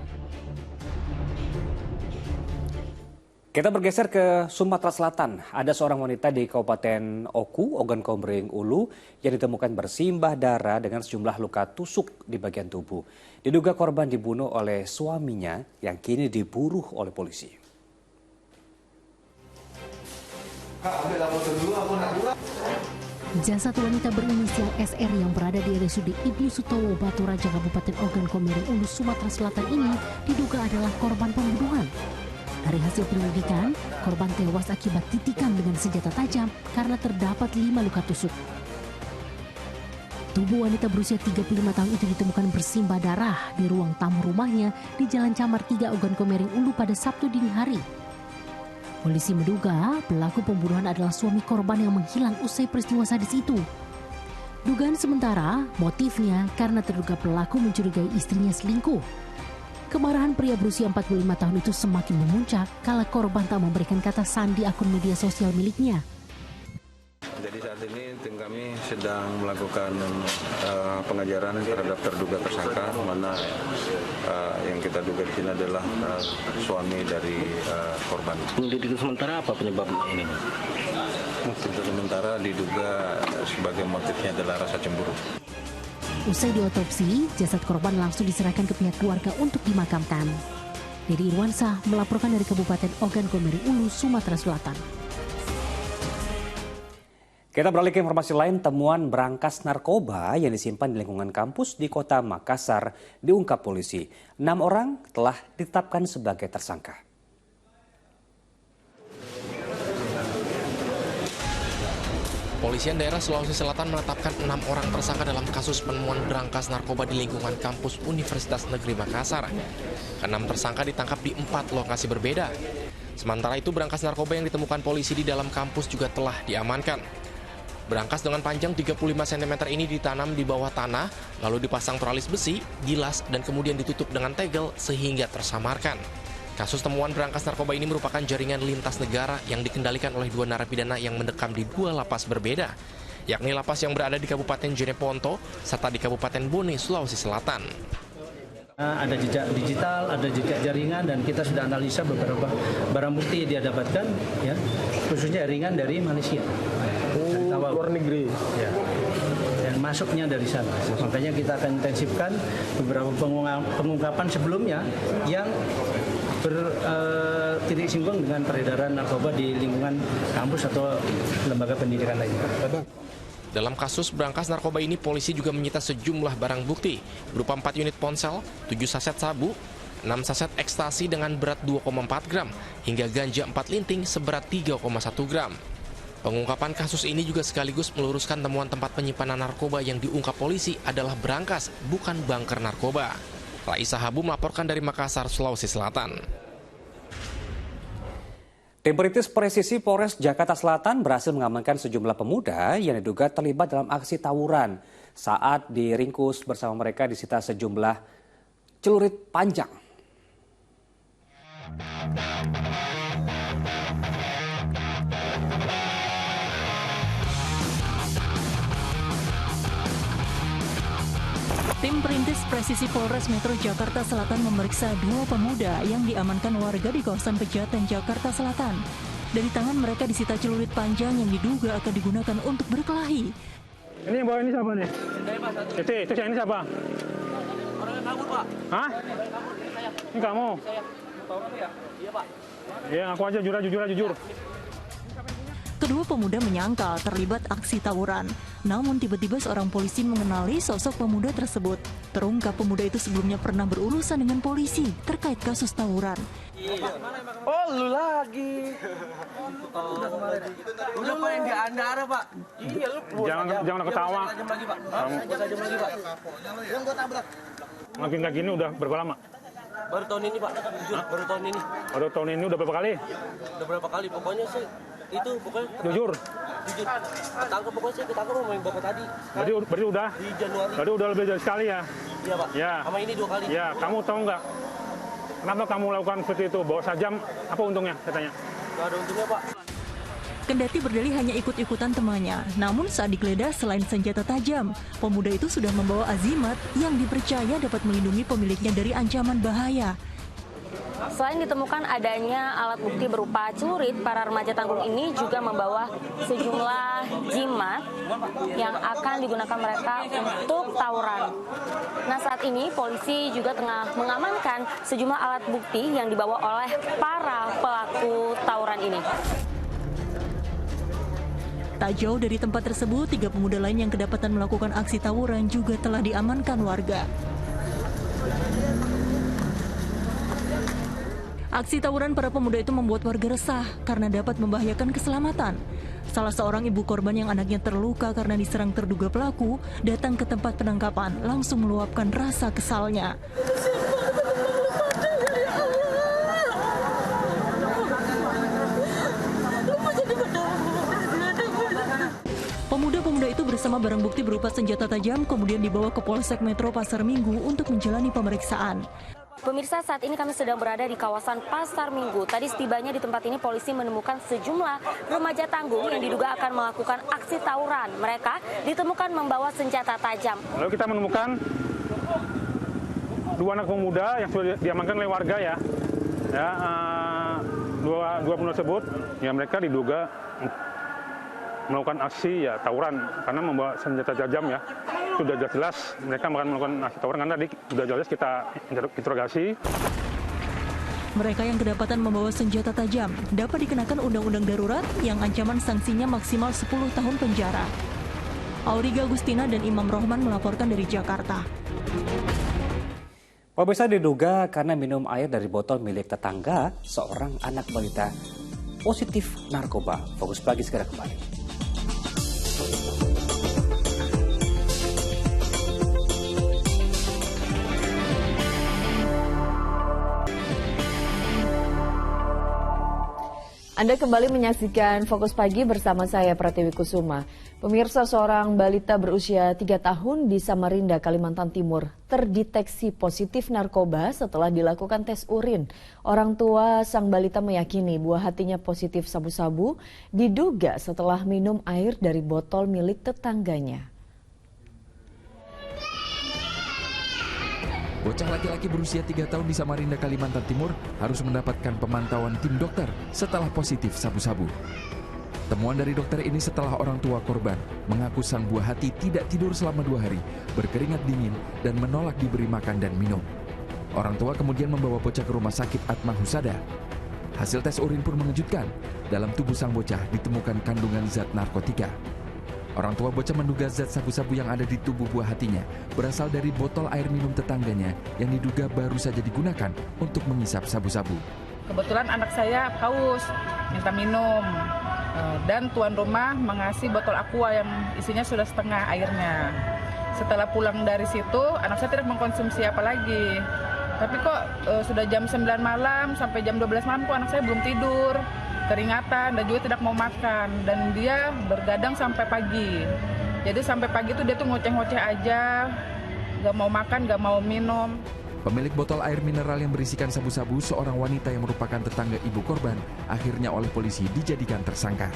Kita bergeser ke Sumatera Selatan. Ada seorang wanita di Kabupaten Oku, Ogan Komering Ulu, yang ditemukan bersimbah darah dengan sejumlah luka tusuk di bagian tubuh. Diduga korban dibunuh oleh suaminya yang kini diburu oleh polisi. Jasad wanita berinisial SR yang berada di RSUD Ibnu Sutowo, Batu Raja, Kabupaten Ogan Komering Ulu, Sumatera Selatan ini diduga adalah korban pembunuhan. Dari hasil penyelidikan, korban tewas akibat titikan dengan senjata tajam karena terdapat 5 luka tusuk. Tubuh wanita berusia 35 tahun itu ditemukan bersimbah darah di ruang tamu rumahnya di Jalan Camar 3 Ogan Komering Ulu pada Sabtu dini hari. Polisi menduga pelaku pembunuhan adalah suami korban yang menghilang usai peristiwa sadis itu. Dugaan sementara motifnya karena terduga pelaku mencurigai istrinya selingkuh. Kemarahan pria berusia 45 tahun itu semakin memuncak kala korban tak memberikan kata sandi akun media sosial miliknya. Jadi saat ini tim kami sedang melakukan pengejaran terhadap terduga tersangka, mana yang kita duga di sini adalah suami dari korban. Penyelidikan sementara apa penyebab ini? Sementara diduga sebagai motifnya adalah rasa cemburu. Usai diotopsi, jasad korban langsung diserahkan ke pihak keluarga untuk dimakamkan. Dedi Irwansah melaporkan dari Kabupaten Ogan Komering Ulu, Sumatera Selatan. Kita beralih ke informasi lain, temuan berangkas narkoba yang disimpan di lingkungan kampus di kota Makassar diungkap polisi. 6 orang telah ditetapkan sebagai tersangka. Polisian daerah Sulawesi Selatan menetapkan 6 orang tersangka dalam kasus penemuan berangkas narkoba di lingkungan kampus Universitas Negeri Makassar. 6 tersangka ditangkap di 4 lokasi berbeda. Sementara itu berangkas narkoba yang ditemukan polisi di dalam kampus juga telah diamankan. Berangkas dengan panjang 35 cm ini ditanam di bawah tanah, lalu dipasang teralis besi, gilas, dan kemudian ditutup dengan tegel sehingga tersamarkan. Kasus temuan berangkas narkoba ini merupakan jaringan lintas negara yang dikendalikan oleh 2 narapidana yang mendekam di 2 lapas berbeda, yakni lapas yang berada di Kabupaten Jeneponto serta di Kabupaten Bone, Sulawesi Selatan. Ada jejak digital, ada jejak jaringan, dan kita sudah analisa beberapa barang bukti dia dapatkan, ya, khususnya jaringan dari Malaysia. Luar negeri. Ya. Dan masuknya dari sana. Makanya kita akan intensifkan beberapa pengungkapan sebelumnya yang bertitik singgung dengan peredaran narkoba di lingkungan kampus atau lembaga pendidikan lainnya. Dalam kasus berangkas narkoba ini, polisi juga menyita sejumlah barang bukti berupa 4 unit ponsel, 7 saset sabu, 6 saset ekstasi dengan berat 2,4 gram, hingga ganja 4 linting seberat 3,1 gram. Pengungkapan kasus ini juga sekaligus meluruskan temuan tempat penyimpanan narkoba yang diungkap polisi adalah berangkas, bukan bunker narkoba. Raisa Habu melaporkan dari Makassar, Sulawesi Selatan. Tim Perintis Presisi Polres Jakarta Selatan berhasil mengamankan sejumlah pemuda yang diduga terlibat dalam aksi tawuran. Saat diringkus bersama mereka disita sejumlah celurit panjang. Tim Perintis Presisi Polres Metro Jakarta Selatan memeriksa 2 pemuda yang diamankan warga di kawasan Pejaten, Jakarta Selatan. Dari tangan mereka disita celurit panjang yang diduga akan digunakan untuk berkelahi. Ini yang bawa ini siapa nih? Itu yang ini siapa? Orang yang kabur, Pak. Hah? Ini kamu? Saya. Iya, Pak. Iya, ngaku aja, jujur. Kedua pemuda menyangkal terlibat aksi tawuran. Namun tiba-tiba seorang polisi mengenali sosok pemuda tersebut. Terungkap pemuda itu sebelumnya pernah berurusan dengan polisi terkait kasus tawuran. Oh, lu lagi. Udah Pak yang di Andara, Pak. Iya, lu. Jangan ketawa. Tajam lagi, Pak. Tajam lagi, Pak. Yang gua tabrak. Makin kayak gini udah berapa lama? Baru tahun ini, Pak. Jujur, baru tahun ini. Baru tahun ini udah berapa kali? Udah berapa kali? Pokoknya sih itu pokoknya. Jujur. Ketangkep, pokoknya saya ketangkep sama yang bapak tadi. Berarti udah? Di Januari. Berarti udah lebih dari sekali ya? Iya, Pak. Ya. Sama ini 2 kali. Ya, kamu tahu nggak? Kenapa kamu lakukan seperti itu? Bawa sajam, apa untungnya? Katanya. Nggak ada untungnya, Pak. Kendati berdalih hanya ikut-ikutan temannya, namun saat digeledah selain senjata tajam, pemuda itu sudah membawa azimat yang dipercaya dapat melindungi pemiliknya dari ancaman bahaya. Selain ditemukan adanya alat bukti berupa celurit, para remaja tanggung ini juga membawa sejumlah jimat yang akan digunakan mereka untuk tawuran. Nah, saat ini polisi juga tengah mengamankan sejumlah alat bukti yang dibawa oleh para pelaku tawuran ini. Tak jauh dari tempat tersebut, 3 pemuda lain yang kedapatan melakukan aksi tawuran juga telah diamankan warga. Aksi tawuran para pemuda itu membuat warga resah karena dapat membahayakan keselamatan. Salah seorang ibu korban yang anaknya terluka karena diserang terduga pelaku datang ke tempat penangkapan langsung meluapkan rasa kesalnya. Pemuda-pemuda itu bersama barang bukti berupa senjata tajam kemudian dibawa ke Polsek Metro Pasar Minggu untuk menjalani pemeriksaan. Pemirsa, saat ini kami sedang berada di kawasan Pasar Minggu. Tadi setibanya di tempat ini polisi menemukan sejumlah remaja tanggung yang diduga akan melakukan aksi tawuran. Mereka ditemukan membawa senjata tajam. Lalu kita menemukan 2 anak pemuda yang sudah diamankan oleh warga ya. Dua pemuda tersebut ya mereka diduga melakukan aksi ya tawuran karena membawa senjata tajam ya. Sudah jelas mereka akan melakukan aksi tawuran karena tadi sudah jelas kita interogasi. Mereka yang kedapatan membawa senjata tajam dapat dikenakan undang-undang darurat yang ancaman sanksinya maksimal 10 tahun penjara. Auriga Agustina dan Imam Rohman melaporkan dari Jakarta. Pemirsa, diduga karena minum air dari botol milik tetangga, seorang anak balita positif narkoba. Fokus Pagi segera kembali. Anda kembali menyaksikan Fokus Pagi bersama saya Pratiwi Kusuma. Pemirsa, seorang balita berusia 3 tahun di Samarinda, Kalimantan Timur terdeteksi positif narkoba setelah dilakukan tes urin. Orang tua sang balita meyakini buah hatinya positif sabu-sabu diduga setelah minum air dari botol milik tetangganya. Bocah laki-laki berusia 3 tahun di Samarinda, Kalimantan Timur harus mendapatkan pemantauan tim dokter setelah positif sabu-sabu. Temuan dari dokter ini setelah orang tua korban mengaku sang buah hati tidak tidur selama 2 hari, berkeringat dingin, dan menolak diberi makan dan minum. Orang tua kemudian membawa bocah ke rumah sakit Atma Husada. Hasil tes urin pun mengejutkan. Dalam tubuh sang bocah ditemukan kandungan zat narkotika. Orang tua bocah menduga zat sabu-sabu yang ada di tubuh buah hatinya berasal dari botol air minum tetangganya yang diduga baru saja digunakan untuk mengisap sabu-sabu. Kebetulan anak saya haus, minta minum. Dan tuan rumah mengasih botol aqua yang isinya sudah setengah airnya. Setelah pulang dari situ, anak saya tidak mengkonsumsi apa lagi. Tapi kok sudah jam 9 malam sampai jam 12 malam kok anak saya belum tidur. Keringatan dan juga tidak mau makan, dan dia bergadang sampai pagi. Jadi sampai pagi itu dia tuh ngoceh-ngoceh aja, gak mau makan, gak mau minum. Pemilik botol air mineral yang berisikan sabu-sabu, seorang wanita yang merupakan tetangga ibu korban, akhirnya oleh polisi dijadikan tersangka.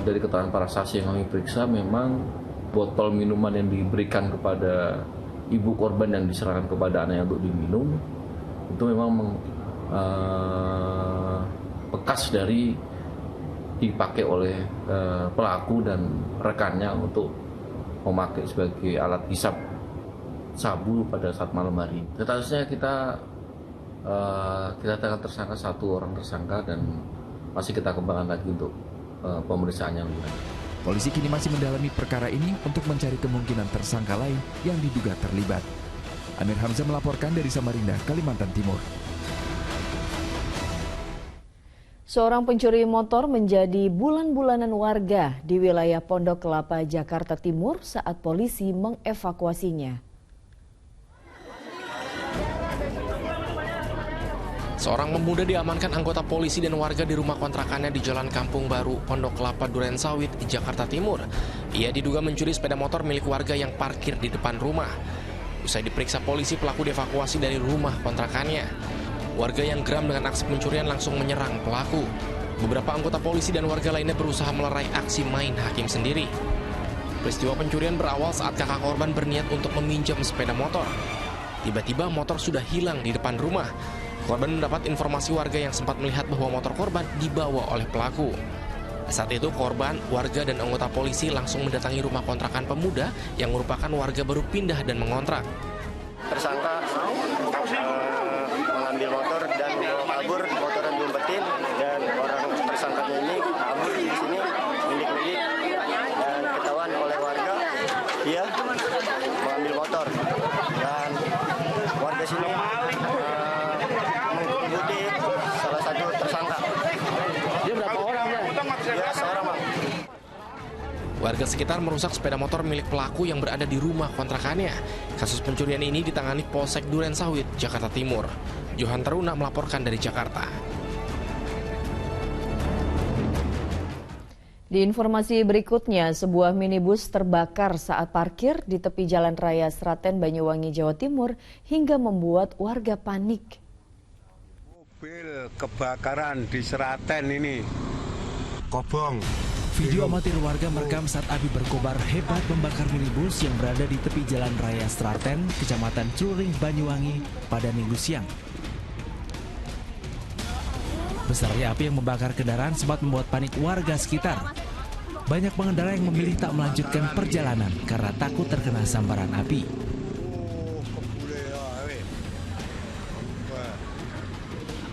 Dari keterangan para saksi yang kami periksa, memang botol minuman yang diberikan kepada ibu korban yang diserahkan kepada anaknya untuk diminum, itu memang bekas dari dipakai oleh pelaku dan rekannya untuk memakai sebagai alat hisap sabu pada saat malam hari. Statusnya kita telah tersangka 1 orang tersangka dan masih kita kembangkan lagi untuk pemeriksaan yang lain. Polisi kini masih mendalami perkara ini untuk mencari kemungkinan tersangka lain yang diduga terlibat. Amir Hamzah melaporkan dari Samarinda, Kalimantan Timur. Seorang pencuri motor menjadi bulan-bulanan warga di wilayah Pondok Kelapa, Jakarta Timur saat polisi mengevakuasinya. Seorang pemuda diamankan anggota polisi dan warga di rumah kontrakannya di Jalan Kampung Baru, Pondok Kelapa, Durensawit, Jakarta Timur. Ia diduga mencuri sepeda motor milik warga yang parkir di depan rumah. Usai diperiksa polisi, pelaku dievakuasi dari rumah kontrakannya. Warga yang geram dengan aksi pencurian langsung menyerang pelaku. Beberapa anggota polisi dan warga lainnya berusaha melerai aksi main hakim sendiri. Peristiwa pencurian berawal saat kakak korban berniat untuk meminjam sepeda motor. Tiba-tiba motor sudah hilang di depan rumah. Korban mendapat informasi warga yang sempat melihat bahwa motor korban dibawa oleh pelaku. Saat itu korban, warga dan anggota polisi langsung mendatangi rumah kontrakan pemuda yang merupakan warga baru pindah dan mengontrak. Tersangka mengambil motor dan kabur, motornya diumpetin, dan orang tersangkanya ini kabur di sini milik-milik Warga sekitar merusak sepeda motor milik pelaku yang berada di rumah kontrakannya. Kasus pencurian ini ditangani Polsek Durensawit, Jakarta Timur. Johan Teruna melaporkan dari Jakarta. Di informasi berikutnya, sebuah minibus terbakar saat parkir di tepi Jalan Raya Sraten, Banyuwangi, Jawa Timur hingga membuat warga panik. Mobil kebakaran di Sraten ini, kobong. Video amatir warga merekam saat api berkobar hebat membakar minibus yang berada di tepi Jalan Raya Sraten, Kecamatan Cluring, Banyuwangi pada Minggu siang. Besarnya api yang membakar kendaraan sempat membuat panik warga sekitar. Banyak pengendara yang memilih tak melanjutkan perjalanan karena takut terkena sambaran api.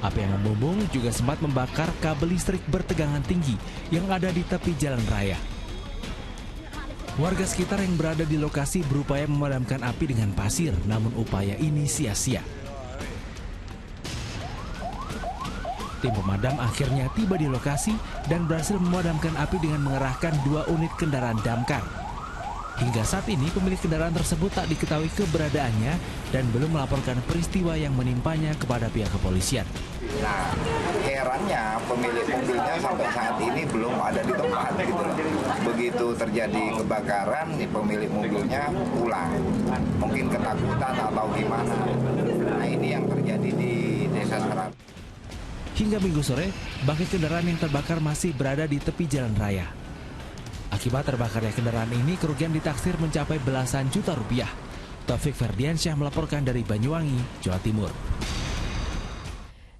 Api yang membumbung juga sempat membakar kabel listrik bertegangan tinggi yang ada di tepi jalan raya. Warga sekitar yang berada di lokasi berupaya memadamkan api dengan pasir, namun upaya ini sia-sia. Tim pemadam akhirnya tiba di lokasi dan berhasil memadamkan api dengan mengerahkan 2 unit kendaraan damkar. Hingga saat ini pemilik kendaraan tersebut tak diketahui keberadaannya dan belum melaporkan peristiwa yang menimpanya kepada pihak kepolisian. Nah, herannya pemilik mobilnya sampai saat ini belum ada di tempat gitu loh. Begitu terjadi kebakaran, pemilik mobilnya pulang. Mungkin ketakutan atau gimana. Nah, ini yang terjadi di Desa Sraten. Hingga Minggu sore, bangkai kendaraan yang terbakar masih berada di tepi jalan raya. Akibat terbakarnya kendaraan ini, kerugian ditaksir mencapai belasan juta rupiah. Taufik Ferdiansyah melaporkan dari Banyuwangi, Jawa Timur.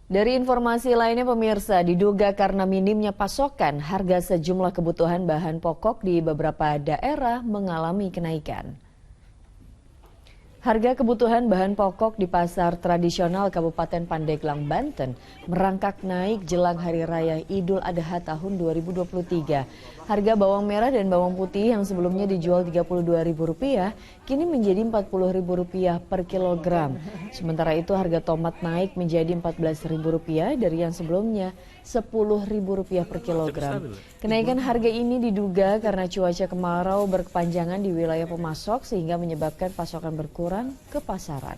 Dari informasi lainnya pemirsa, diduga karena minimnya pasokan, harga sejumlah kebutuhan bahan pokok di beberapa daerah mengalami kenaikan. Harga kebutuhan bahan pokok di pasar tradisional Kabupaten Pandeglang, Banten merangkak naik jelang Hari Raya Idul Adha tahun 2023. Harga bawang merah dan bawang putih yang sebelumnya dijual Rp32.000 kini menjadi Rp40.000 per kilogram. Sementara itu harga tomat naik menjadi Rp14.000 dari yang sebelumnya Rp10.000 per kilogram. Kenaikan harga ini diduga karena cuaca kemarau berkepanjangan di wilayah pemasok sehingga menyebabkan pasokan berkurang ke pasaran.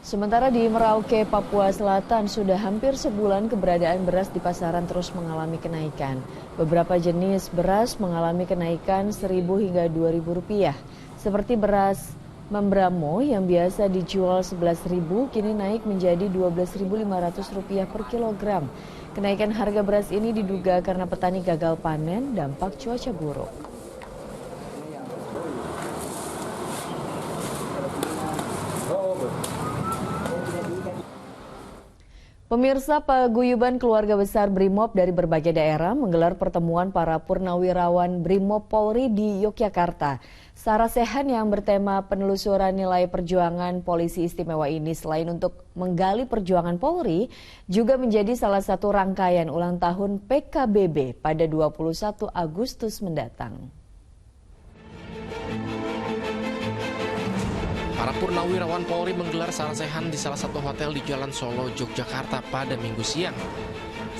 Sementara di Merauke, Papua Selatan sudah hampir sebulan keberadaan beras di pasaran terus mengalami kenaikan. Beberapa jenis beras mengalami kenaikan Rp1.000 hingga Rp2.000. Seperti beras Membramo yang biasa dijual Rp11.000 kini naik menjadi Rp12.500 per kilogram. Kenaikan harga beras ini diduga karena petani gagal panen dampak cuaca buruk. Pemirsa, paguyuban keluarga besar Brimob dari berbagai daerah menggelar pertemuan para purnawirawan Brimob Polri di Yogyakarta. Sarasehan yang bertema penelusuran nilai perjuangan Polisi Istimewa ini selain untuk menggali perjuangan Polri, juga menjadi salah satu rangkaian ulang tahun PKBB pada 21 Agustus mendatang. Para purnawirawan Polri menggelar sarasehan di salah satu hotel di Jalan Solo, Yogyakarta pada Minggu siang.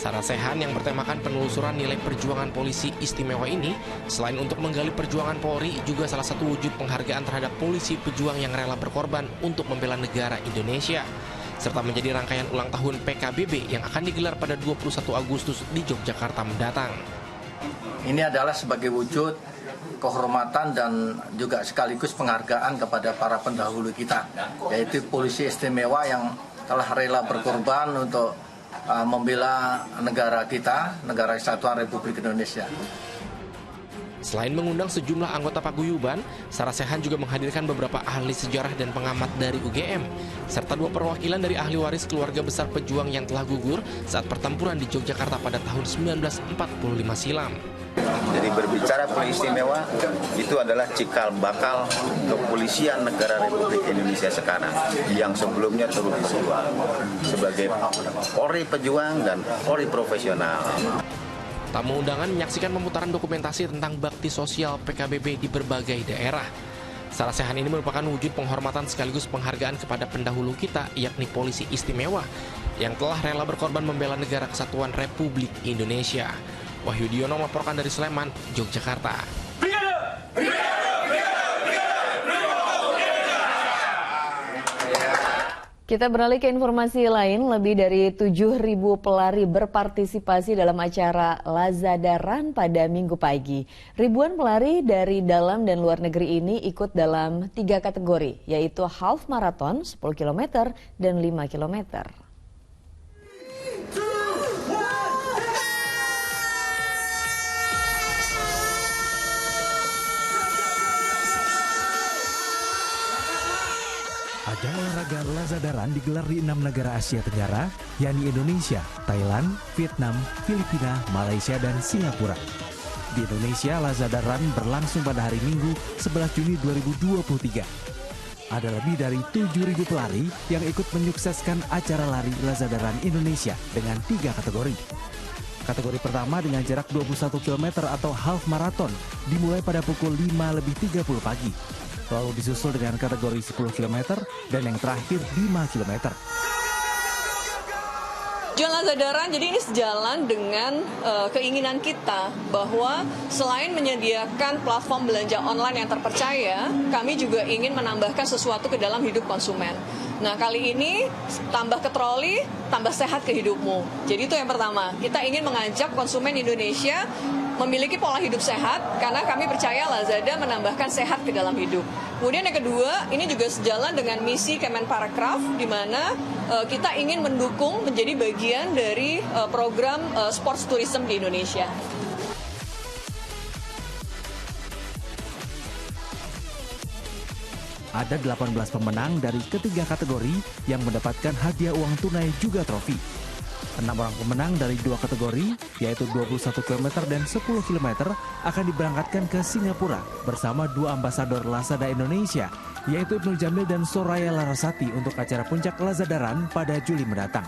Sarasehan yang bertemakan penelusuran nilai perjuangan Polisi Istimewa ini, selain untuk menggali perjuangan Polri, juga salah satu wujud penghargaan terhadap polisi pejuang yang rela berkorban untuk membela negara Indonesia, serta menjadi rangkaian ulang tahun PKBB yang akan digelar pada 21 Agustus di Yogyakarta mendatang. Ini adalah sebagai wujud kehormatan dan juga sekaligus penghargaan kepada para pendahulu kita, yaitu polisi istimewa yang telah rela berkorban untuk membela negara kita, negara kesatuan Republik Indonesia. Selain mengundang sejumlah anggota paguyuban, sarasehan juga menghadirkan beberapa ahli sejarah dan pengamat dari UGM, serta 2 perwakilan dari ahli waris keluarga besar pejuang yang telah gugur saat pertempuran di Yogyakarta pada tahun 1945 silam. Jadi berbicara polisi istimewa itu adalah cikal bakal kepolisian negara Republik Indonesia sekarang yang sebelumnya terus berjuang sebagai Polri pejuang dan Polri profesional. Tamu undangan menyaksikan pemutaran dokumentasi tentang bakti sosial PKBB di berbagai daerah. Sarasehan ini merupakan wujud penghormatan sekaligus penghargaan kepada pendahulu kita, yakni polisi istimewa, yang telah rela berkorban membela negara kesatuan Republik Indonesia. Wahyu Diono melaporkan dari Sleman, Yogyakarta. Kita beralih ke informasi lain, lebih dari 7.000 pelari berpartisipasi dalam acara Lazada Run pada Minggu pagi. Ribuan pelari dari dalam dan luar negeri ini ikut dalam 3 kategori, yaitu half marathon, 10 km, dan 5 km. Ajang olahraga Lazada Run digelar di 6 negara Asia Tenggara, yakni Indonesia, Thailand, Vietnam, Filipina, Malaysia, dan Singapura. Di Indonesia, Lazada Run berlangsung pada hari Minggu 11 Juni 2023. Ada lebih dari 7.000 pelari yang ikut menyukseskan acara lari Lazada Run Indonesia dengan 3 kategori. Kategori pertama dengan jarak 21 km atau half marathon dimulai pada pukul 5:30 pagi. Lalu disusul dengan kategori 10 km dan yang terakhir 5 km. Tujuan Lazada Run jadi ini sejalan dengan keinginan kita bahwa selain menyediakan platform belanja online yang terpercaya, kami juga ingin menambahkan sesuatu ke dalam hidup konsumen. Nah, kali ini tambah ke troli, tambah sehat ke hidupmu. Jadi itu yang pertama, kita ingin mengajak konsumen Indonesia memiliki pola hidup sehat karena kami percaya Lazada menambahkan sehat ke dalam hidup. Kemudian yang kedua, ini juga sejalan dengan misi Kemenparekraf di mana kita ingin mendukung menjadi bagian dari program sports tourism di Indonesia. Ada 18 pemenang dari ketiga kategori yang mendapatkan hadiah uang tunai juga trofi. 6 orang pemenang dari 2 kategori, yaitu 21 km dan 10 km, akan diberangkatkan ke Singapura bersama 2 ambasador Lazada Indonesia, yaitu Ibnu Jamil dan Soraya Larasati untuk acara puncak Lazada Run pada Juli mendatang.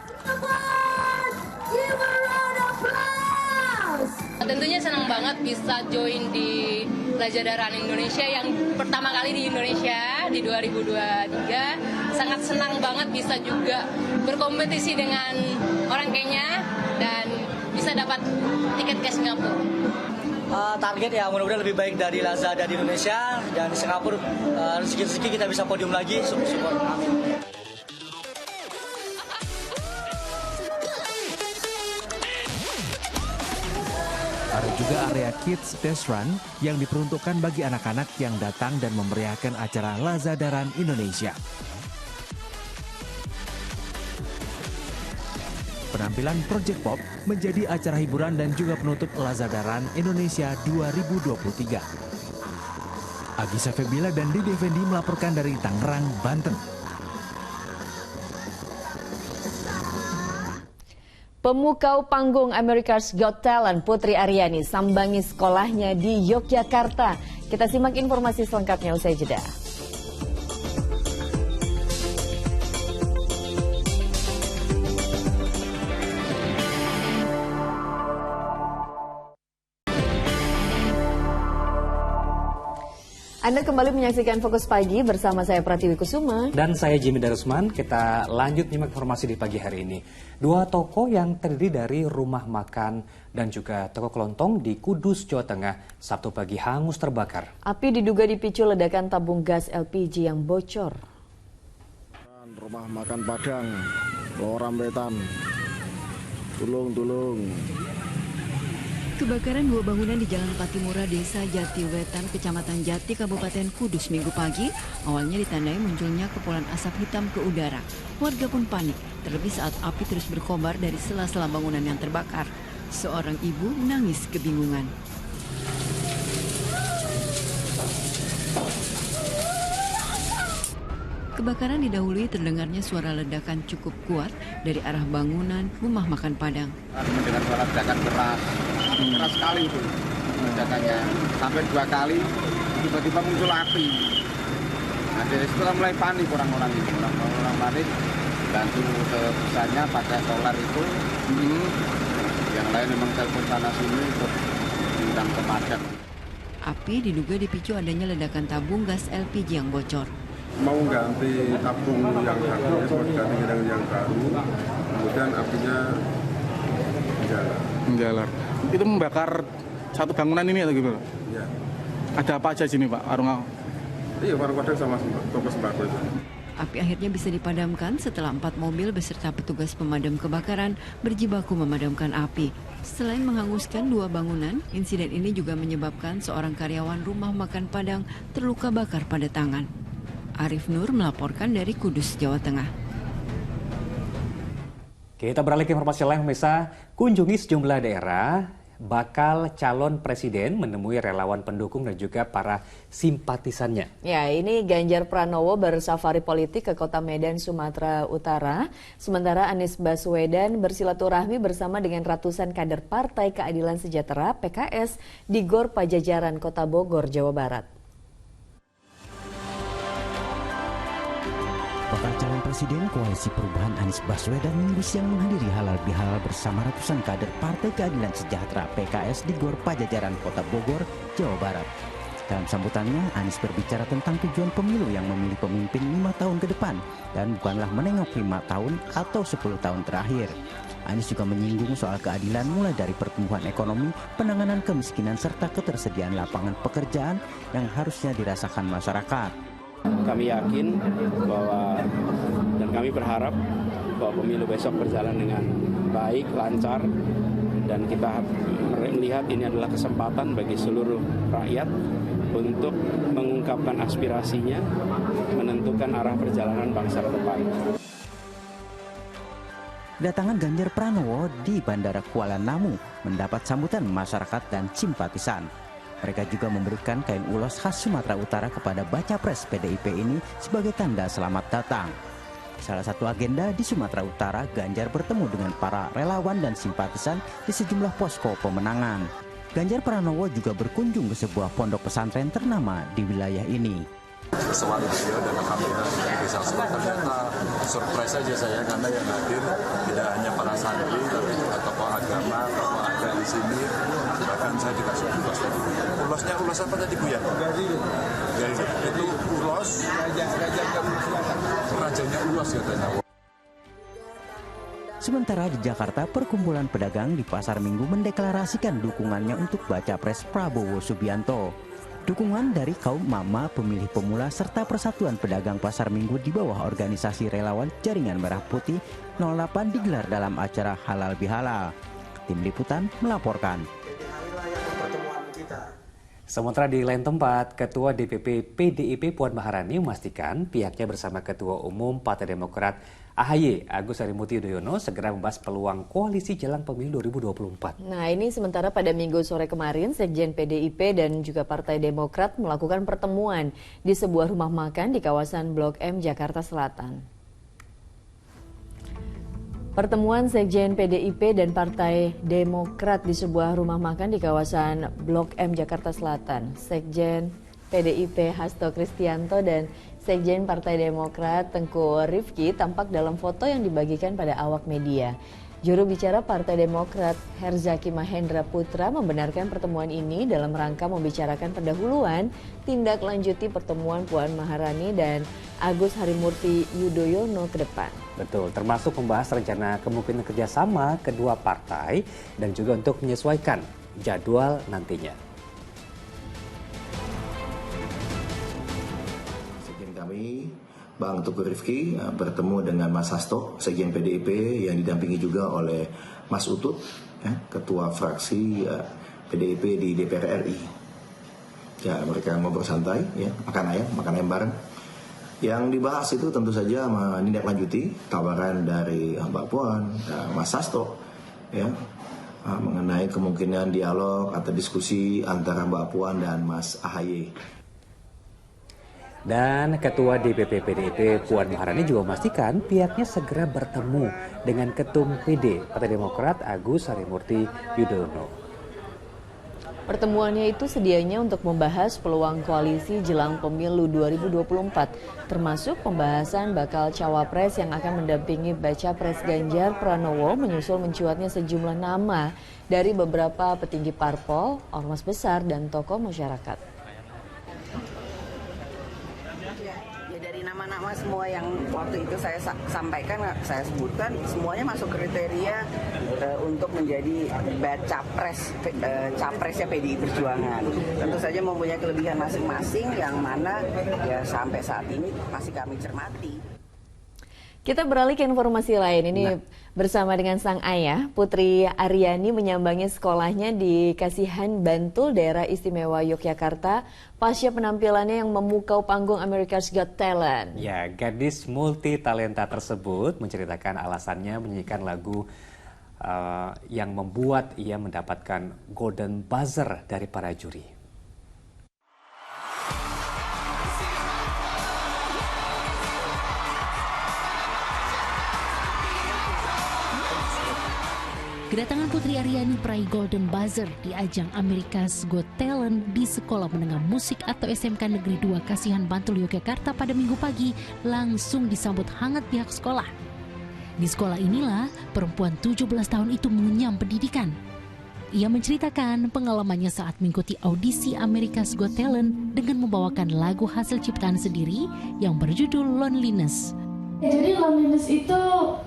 Tentunya senang banget bisa join di Lazada Run Indonesia yang pertama kali di Indonesia di 2023. Sangat senang banget bisa juga berkompetisi dengan orang Kenya dan bisa dapat tiket ke Singapura. Target ya mudah-mudahan lebih baik dari Lazada di Indonesia dan di Singapura. Rezeki-rezeki kita bisa podium lagi, syukur-syukur. Amin. Ada juga area Kids Test Run yang diperuntukkan bagi anak-anak yang datang dan memeriahkan acara Lazada Run Indonesia. Penampilan Project Pop menjadi acara hiburan dan juga penutup Lazada Run Indonesia 2023. Agisa Febila dan Didi Effendi melaporkan dari Tangerang, Banten. Pemukau panggung America's Got Talent Putri Aryani sambangi sekolahnya di Yogyakarta. Kita simak informasi selengkapnya usai jeda. Anda kembali menyaksikan Fokus Pagi bersama saya Pratiwi Kusuma. Dan saya Jimmy Darusman. Kita lanjut nyimak informasi di pagi hari ini. 2 toko yang terdiri dari rumah makan dan juga toko kelontong di Kudus, Jawa Tengah, Sabtu pagi hangus terbakar. Api diduga dipicu ledakan tabung gas LPG yang bocor. Rumah makan Padang, Lorambetan, tulung. Kebakaran 2 bangunan di Jalan Patimura, Desa Jatiwetan, Kecamatan Jati, Kabupaten Kudus Minggu pagi awalnya ditandai munculnya kepulan asap hitam ke udara. Warga pun panik, terlebih saat api terus berkobar dari sela-sela bangunan yang terbakar. Seorang ibu menangis kebingungan. Kebakaran didahului terdengarnya suara ledakan cukup kuat dari arah bangunan rumah makan Padang. Mendengar suara ledakan keras sekali itu ledakannya. Sampai 2 kali tiba-tiba muncul api. Nah dari situ mulai panik orang-orang itu. Orang panik, bantu sebisanya pakai solar itu. Yang lain memang telepon sana sini untuk diundang ke Padang. Api diduga dipicu adanya ledakan tabung gas LPG yang bocor. Mau ganti tabung yang baru, mau diganti dengan yang baru. kemudian apinya menjalar. Itu membakar satu bangunan ini atau gimana? Iya. Ada apa aja sini Pak? Iya, warung Padang sama toko sembako itu. Api akhirnya bisa dipadamkan setelah 4 mobil beserta petugas pemadam kebakaran berjibaku memadamkan api. Selain menghanguskan 2 bangunan, insiden ini juga menyebabkan seorang karyawan rumah makan Padang terluka bakar pada tangan. Arif Nur melaporkan dari Kudus, Jawa Tengah. Kita beralih ke informasi lain, pemirsa. Kunjungi sejumlah daerah, bakal calon presiden menemui relawan pendukung dan juga para simpatisannya. Ya, ini Ganjar Pranowo bersafari politik ke Kota Medan, Sumatera Utara. Sementara Anies Baswedan bersilaturahmi bersama dengan ratusan kader Partai Keadilan Sejahtera (PKS) di Gor Pajajaran, Kota Bogor, Jawa Barat. Bakal calon presiden Koalisi Perubahan Anies Baswedan minggu siang menghadiri halal bihalal bersama ratusan kader Partai Keadilan Sejahtera (PKS) di Gor Pajajaran, Kota Bogor, Jawa Barat. Dalam sambutannya, Anies berbicara tentang tujuan pemilu yang memilih pemimpin 5 tahun ke depan dan bukanlah menengok 5 tahun atau 10 tahun terakhir. Anies juga menyinggung soal keadilan mulai dari pertumbuhan ekonomi, penanganan kemiskinan, serta ketersediaan lapangan pekerjaan yang harusnya dirasakan masyarakat. Kami yakin bahwa dan kami berharap bahwa pemilu besok berjalan dengan baik, lancar, dan kita melihat ini adalah kesempatan bagi seluruh rakyat untuk mengungkapkan aspirasinya, menentukan arah perjalanan bangsa ke depan. Kedatangan Ganjar Pranowo di Bandara Kuala Namu mendapat sambutan masyarakat dan simpatisan. Mereka juga memberikan kain ulos khas Sumatera Utara kepada baca pres PDIP ini sebagai tanda selamat datang. Salah satu agenda di Sumatera Utara, Ganjar bertemu dengan para relawan dan simpatisan di sejumlah posko pemenangan. Ganjar Pranowo juga berkunjung ke sebuah pondok pesantren ternama di wilayah ini. Sewaktu beliau dan alhamdulillah di desa Selatan, ternyata surprise saja saya karena yang hadir tidak hanya para santri tapi juga tokoh agama, tokoh adat di sini. Bahkan saya dikasih ulos tadi. Ulosnya ulos apa tadi Bu ya? Itu ulos rajanya ulos katanya. Sementara di Jakarta, perkumpulan pedagang di Pasar Minggu mendeklarasikan dukungannya untuk baca pres Prabowo Subianto. Dukungan dari kaum mama, pemilih pemula, serta Persatuan Pedagang Pasar Minggu di bawah organisasi relawan Jaringan Merah Putih 08 digelar dalam acara Halal Bihalal. Tim Liputan melaporkan. Sementara di lain tempat, Ketua DPP PDIP Puan Maharani memastikan pihaknya bersama Ketua Umum Partai Demokrat AHY Agus Harimurti Yudhoyono segera membahas peluang koalisi jelang pemilu 2024. Nah, ini sementara pada Minggu sore kemarin Sekjen PDIP dan juga Partai Demokrat melakukan pertemuan di sebuah rumah makan di kawasan Blok M Jakarta Selatan. Pertemuan Sekjen PDIP dan Partai Demokrat di sebuah rumah makan di kawasan Blok M Jakarta Selatan. Sekjen PDIP Hasto Kristianto dan Sekjen Partai Demokrat Tengku Rifki tampak dalam foto yang dibagikan pada awak media. Juru bicara Partai Demokrat Herzaki Mahendra Putra membenarkan pertemuan ini dalam rangka membicarakan pendahuluan tindak lanjuti pertemuan Puan Maharani dan Agus Harimurti Yudhoyono ke depan. Betul, termasuk membahas rencana kemungkinan kerjasama kedua partai dan juga untuk menyesuaikan jadwal nantinya. Kami, Bang Tengku Rifki, bertemu dengan Mas Hasto, Sekjen PDIP yang didampingi juga oleh Mas Utut, Ketua Fraksi PDIP di DPR RI. Ya, mereka ngobrol santai, ya, makan ayam bareng. Yang dibahas itu tentu saja menindaklanjuti tawaran dari Mbak Puan, Mas Hasto, ya, mengenai kemungkinan dialog atau diskusi antara Mbak Puan dan Mas AHY. Dan Ketua DPP PDIP Puan Maharani juga memastikan pihaknya segera bertemu dengan Ketum PD Partai Demokrat Agus Harimurti Yudhoyono. Pertemuannya itu sedianya untuk membahas peluang koalisi jelang pemilu 2024, termasuk pembahasan bakal cawapres yang akan mendampingi baca pres Ganjar Pranowo menyusul mencuatnya sejumlah nama dari beberapa petinggi parpol, ormas besar, dan tokoh masyarakat. Ya dari nama-nama semua yang waktu itu saya sampaikan, saya sebutkan, semuanya masuk kriteria untuk menjadi capresnya PDI Perjuangan. Tentu saja mempunyai kelebihan masing-masing yang mana ya sampai saat ini masih kami cermati. Kita beralih ke informasi lain. Ini bersama dengan sang ayah, Putri Aryani menyambangi sekolahnya di Kasihan, Bantul, daerah istimewa Yogyakarta, pasca penampilannya yang memukau panggung America's Got Talent. Ya, gadis multi talenta tersebut menceritakan alasannya menyanyikan lagu yang membuat ia mendapatkan Golden Buzzer dari para juri. Kedatangan Putri Aryani peraih Golden Buzzer di ajang America's Got Talent di Sekolah Menengah Musik atau SMK Negeri 2 Kasihan, Bantul, Yogyakarta pada Minggu pagi langsung disambut hangat pihak sekolah. Di sekolah inilah perempuan 17 tahun itu mengenyam pendidikan. Ia menceritakan pengalamannya saat mengikuti audisi America's Got Talent dengan membawakan lagu hasil ciptaan sendiri yang berjudul Loneliness. Ya, jadi loneliness itu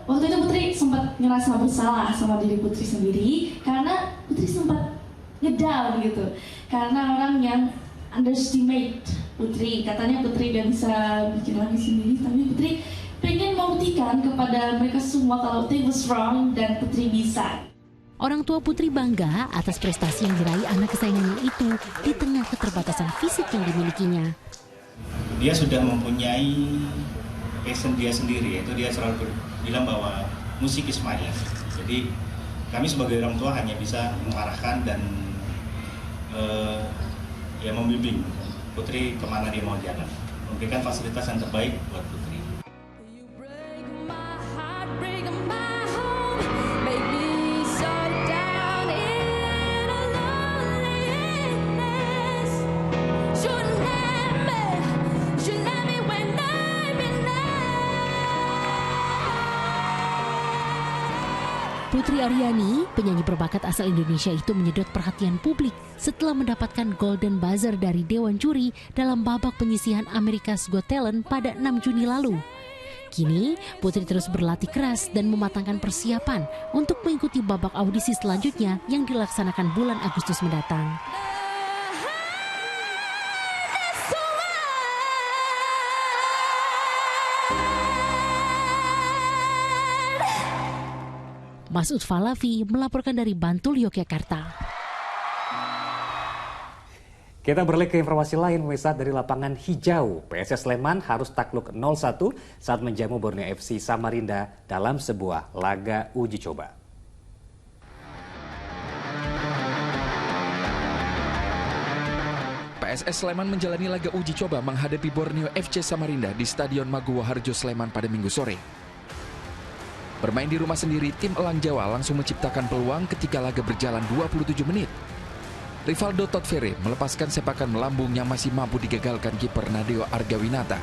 waktu itu Putri sempat ngerasa bersalah sama diri Putri sendiri karena Putri sempat ngedown gitu karena orang yang underestimate Putri, katanya Putri gak bisa bikin lagu sendiri, tapi Putri pengen membuktikan kepada mereka semua kalau Putri was wrong dan Putri bisa. Orang tua Putri bangga atas prestasi yang diraih anak kesayangannya itu di tengah keterbatasan fisik yang dimilikinya. Dia sudah mempunyai passion dia sendiri, yaitu dia selalu bilang bahwa musik is my life. Jadi kami sebagai orang tua hanya bisa mengarahkan dan ya membimbing Putri kemana dia mau jalan, memberikan fasilitas yang terbaik buat Putri. Putri Aryani, penyanyi berbakat asal Indonesia itu menyedot perhatian publik setelah mendapatkan Golden Buzzer dari Dewan Juri dalam babak penyisihan America's Got Talent pada 6 Juni lalu. Kini, Putri terus berlatih keras dan mematangkan persiapan untuk mengikuti babak audisi selanjutnya yang dilaksanakan bulan Agustus mendatang. Masud Falavi melaporkan dari Bantul, Yogyakarta. Kita beralih ke informasi lain, pemirsa, dari lapangan hijau. PSS Sleman harus takluk 0-1 saat menjamu Borneo FC Samarinda dalam sebuah laga uji coba. PSS Sleman menjalani laga uji coba menghadapi Borneo FC Samarinda di Stadion Maguwo Harjo Sleman pada Minggu sore. Bermain di rumah sendiri, tim Elang Jawa langsung menciptakan peluang ketika laga berjalan 27 menit. Rivaldo Totfere melepaskan sepakan melambung yang masih mampu digagalkan kiper Nadeo Argawinata.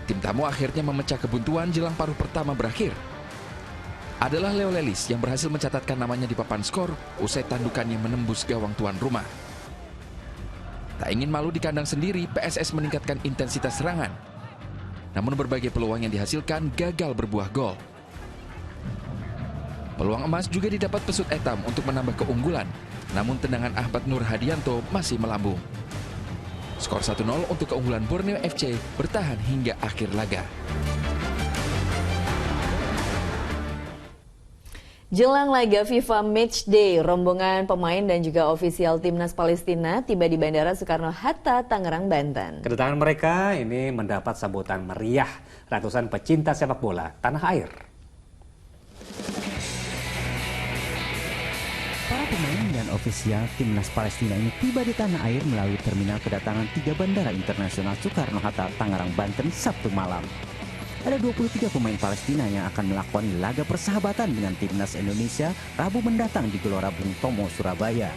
Tim tamu akhirnya memecah kebuntuan jelang paruh pertama berakhir. Adalah Leo Lelis yang berhasil mencatatkan namanya di papan skor usai tandukannya menembus gawang tuan rumah. Tak ingin malu di kandang sendiri, PSS meningkatkan intensitas serangan. Namun berbagai peluang yang dihasilkan gagal berbuah gol. Peluang emas juga didapat Pesut Etam untuk menambah keunggulan, namun tendangan Ahmad Nur Hadianto masih melambung. Skor 1-0 untuk keunggulan Borneo FC bertahan hingga akhir laga. Jelang laga FIFA Matchday, rombongan pemain dan juga ofisial timnas Palestina tiba di Bandara Soekarno-Hatta, Tangerang, Banten. Kedatangan mereka ini mendapat sambutan meriah ratusan pecinta sepak bola tanah air. Para pemain dan ofisial timnas Palestina ini tiba di tanah air melalui terminal kedatangan 3 Bandara Internasional Soekarno-Hatta, Tangerang, Banten, Sabtu malam. Ada 23 pemain Palestina yang akan melakukan laga persahabatan dengan timnas Indonesia Rabu mendatang di Gelora Bung Tomo, Surabaya.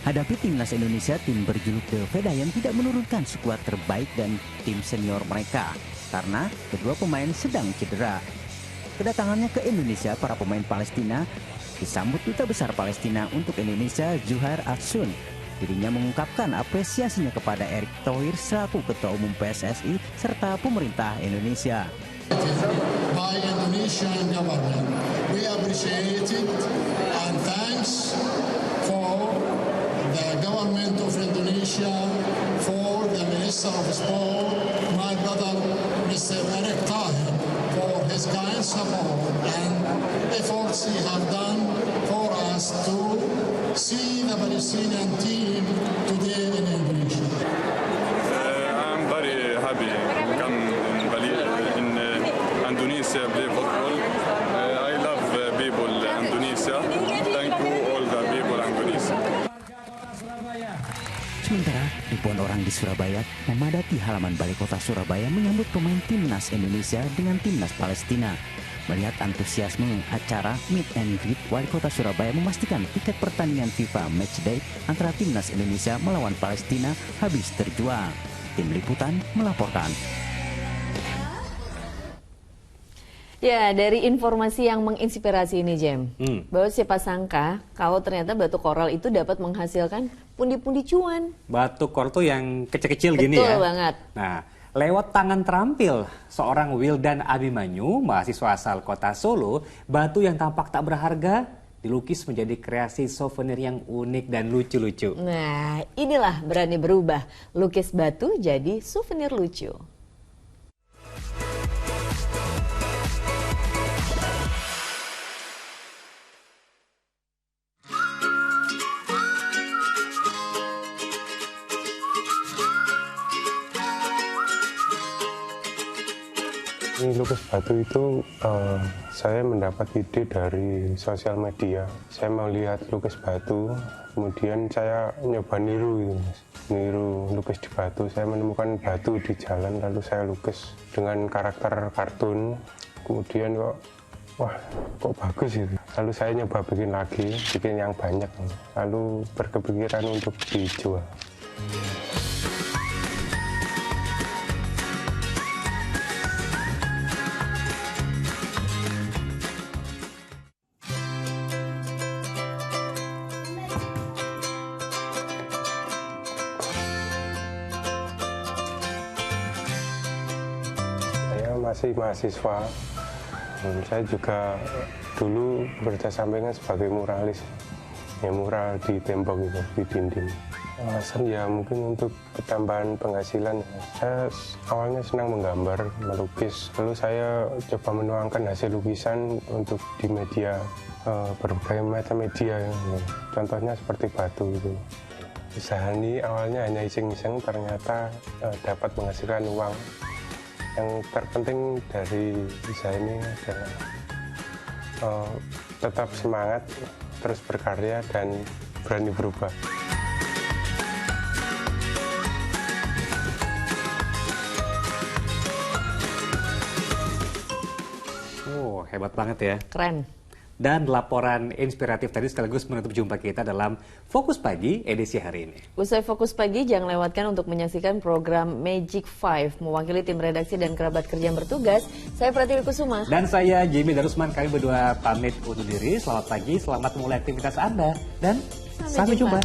Hadapi timnas Indonesia, tim berjuluk The Vedayan tidak menurunkan skuad terbaik dan tim senior mereka karena kedua pemain sedang cedera. Kedatangannya ke Indonesia, para pemain Palestina disambut Duta Besar Palestina untuk Indonesia Zuhair Atsun. Dirinya mengungkapkan apresiasinya kepada Erick Thohir selaku Ketua Umum PSSI serta pemerintah Indonesia. By Indonesian government, we appreciate it and thanks for the government of Indonesia, for the Minister of Sport, my brother Mr. Erick Thohir, for his kind support and efforts he have done for us to see the Palestinian team today in Indonesia. I'm very happy to come in Indonesia play football. I love people Indonesia. Thank you all the people Indonesia. Sementara ribuan orang di Surabaya memadati halaman Balai Kota Surabaya menyambut pemain timnas Indonesia dengan timnas Palestina. Melihat antusiasme acara Meet and Greet, Wali Kota Surabaya memastikan tiket pertandingan FIFA Matchday antara timnas Indonesia melawan Palestina habis terjual. Tim Liputan melaporkan. Ya, dari informasi yang menginspirasi ini, Jem, bahwa siapa sangka kalau ternyata batu koral itu dapat menghasilkan pundi-pundi cuan. Batu koral tuh yang kecil-kecil gini ya. Betul banget. Nah, lewat tangan terampil seorang Wildan Abimanyu, mahasiswa asal kota Solo, batu yang tampak tak berharga dilukis menjadi kreasi souvenir yang unik dan lucu-lucu. Nah, inilah berani berubah, lukis batu jadi souvenir lucu. Ini lukis batu itu saya mendapat ide dari sosial media. Saya mau lihat lukis batu, kemudian saya nyoba niru gitu, Mas. Niru lukis di batu. Saya menemukan batu di jalan, lalu saya lukis dengan karakter kartun. Kemudian kok bagus itu. Lalu saya nyoba bikin lagi, bikin yang banyak. Lalu berkepikiran untuk dijual. Masih mahasiswa, saya juga dulu bekerja sampingan sebagai muralis, ya mural di tembok itu, di dinding. Alasan ya mungkin untuk ketambahan penghasilan. Saya awalnya senang menggambar, melukis, lalu saya coba menuangkan hasil lukisan untuk di media, berbagai macam media, ya. Contohnya seperti batu gitu. Usaha ini awalnya hanya iseng-iseng, ternyata dapat menghasilkan uang. Yang terpenting dari usaha ini adalah tetap semangat, terus berkarya, dan berani berubah. Hebat banget ya. Keren. Dan laporan inspiratif tadi sekaligus menutup jumpa kita dalam Fokus Pagi edisi hari ini. Usai Fokus Pagi, jangan lewatkan untuk menyaksikan program Magic 5. Mewakili tim redaksi dan kerabat kerja yang bertugas, saya Pratiwi Kusuma. Dan saya Jimmy Darusman, kami berdua pamit undur diri. Selamat pagi, selamat memulai aktivitas Anda. Dan sampai jumpa.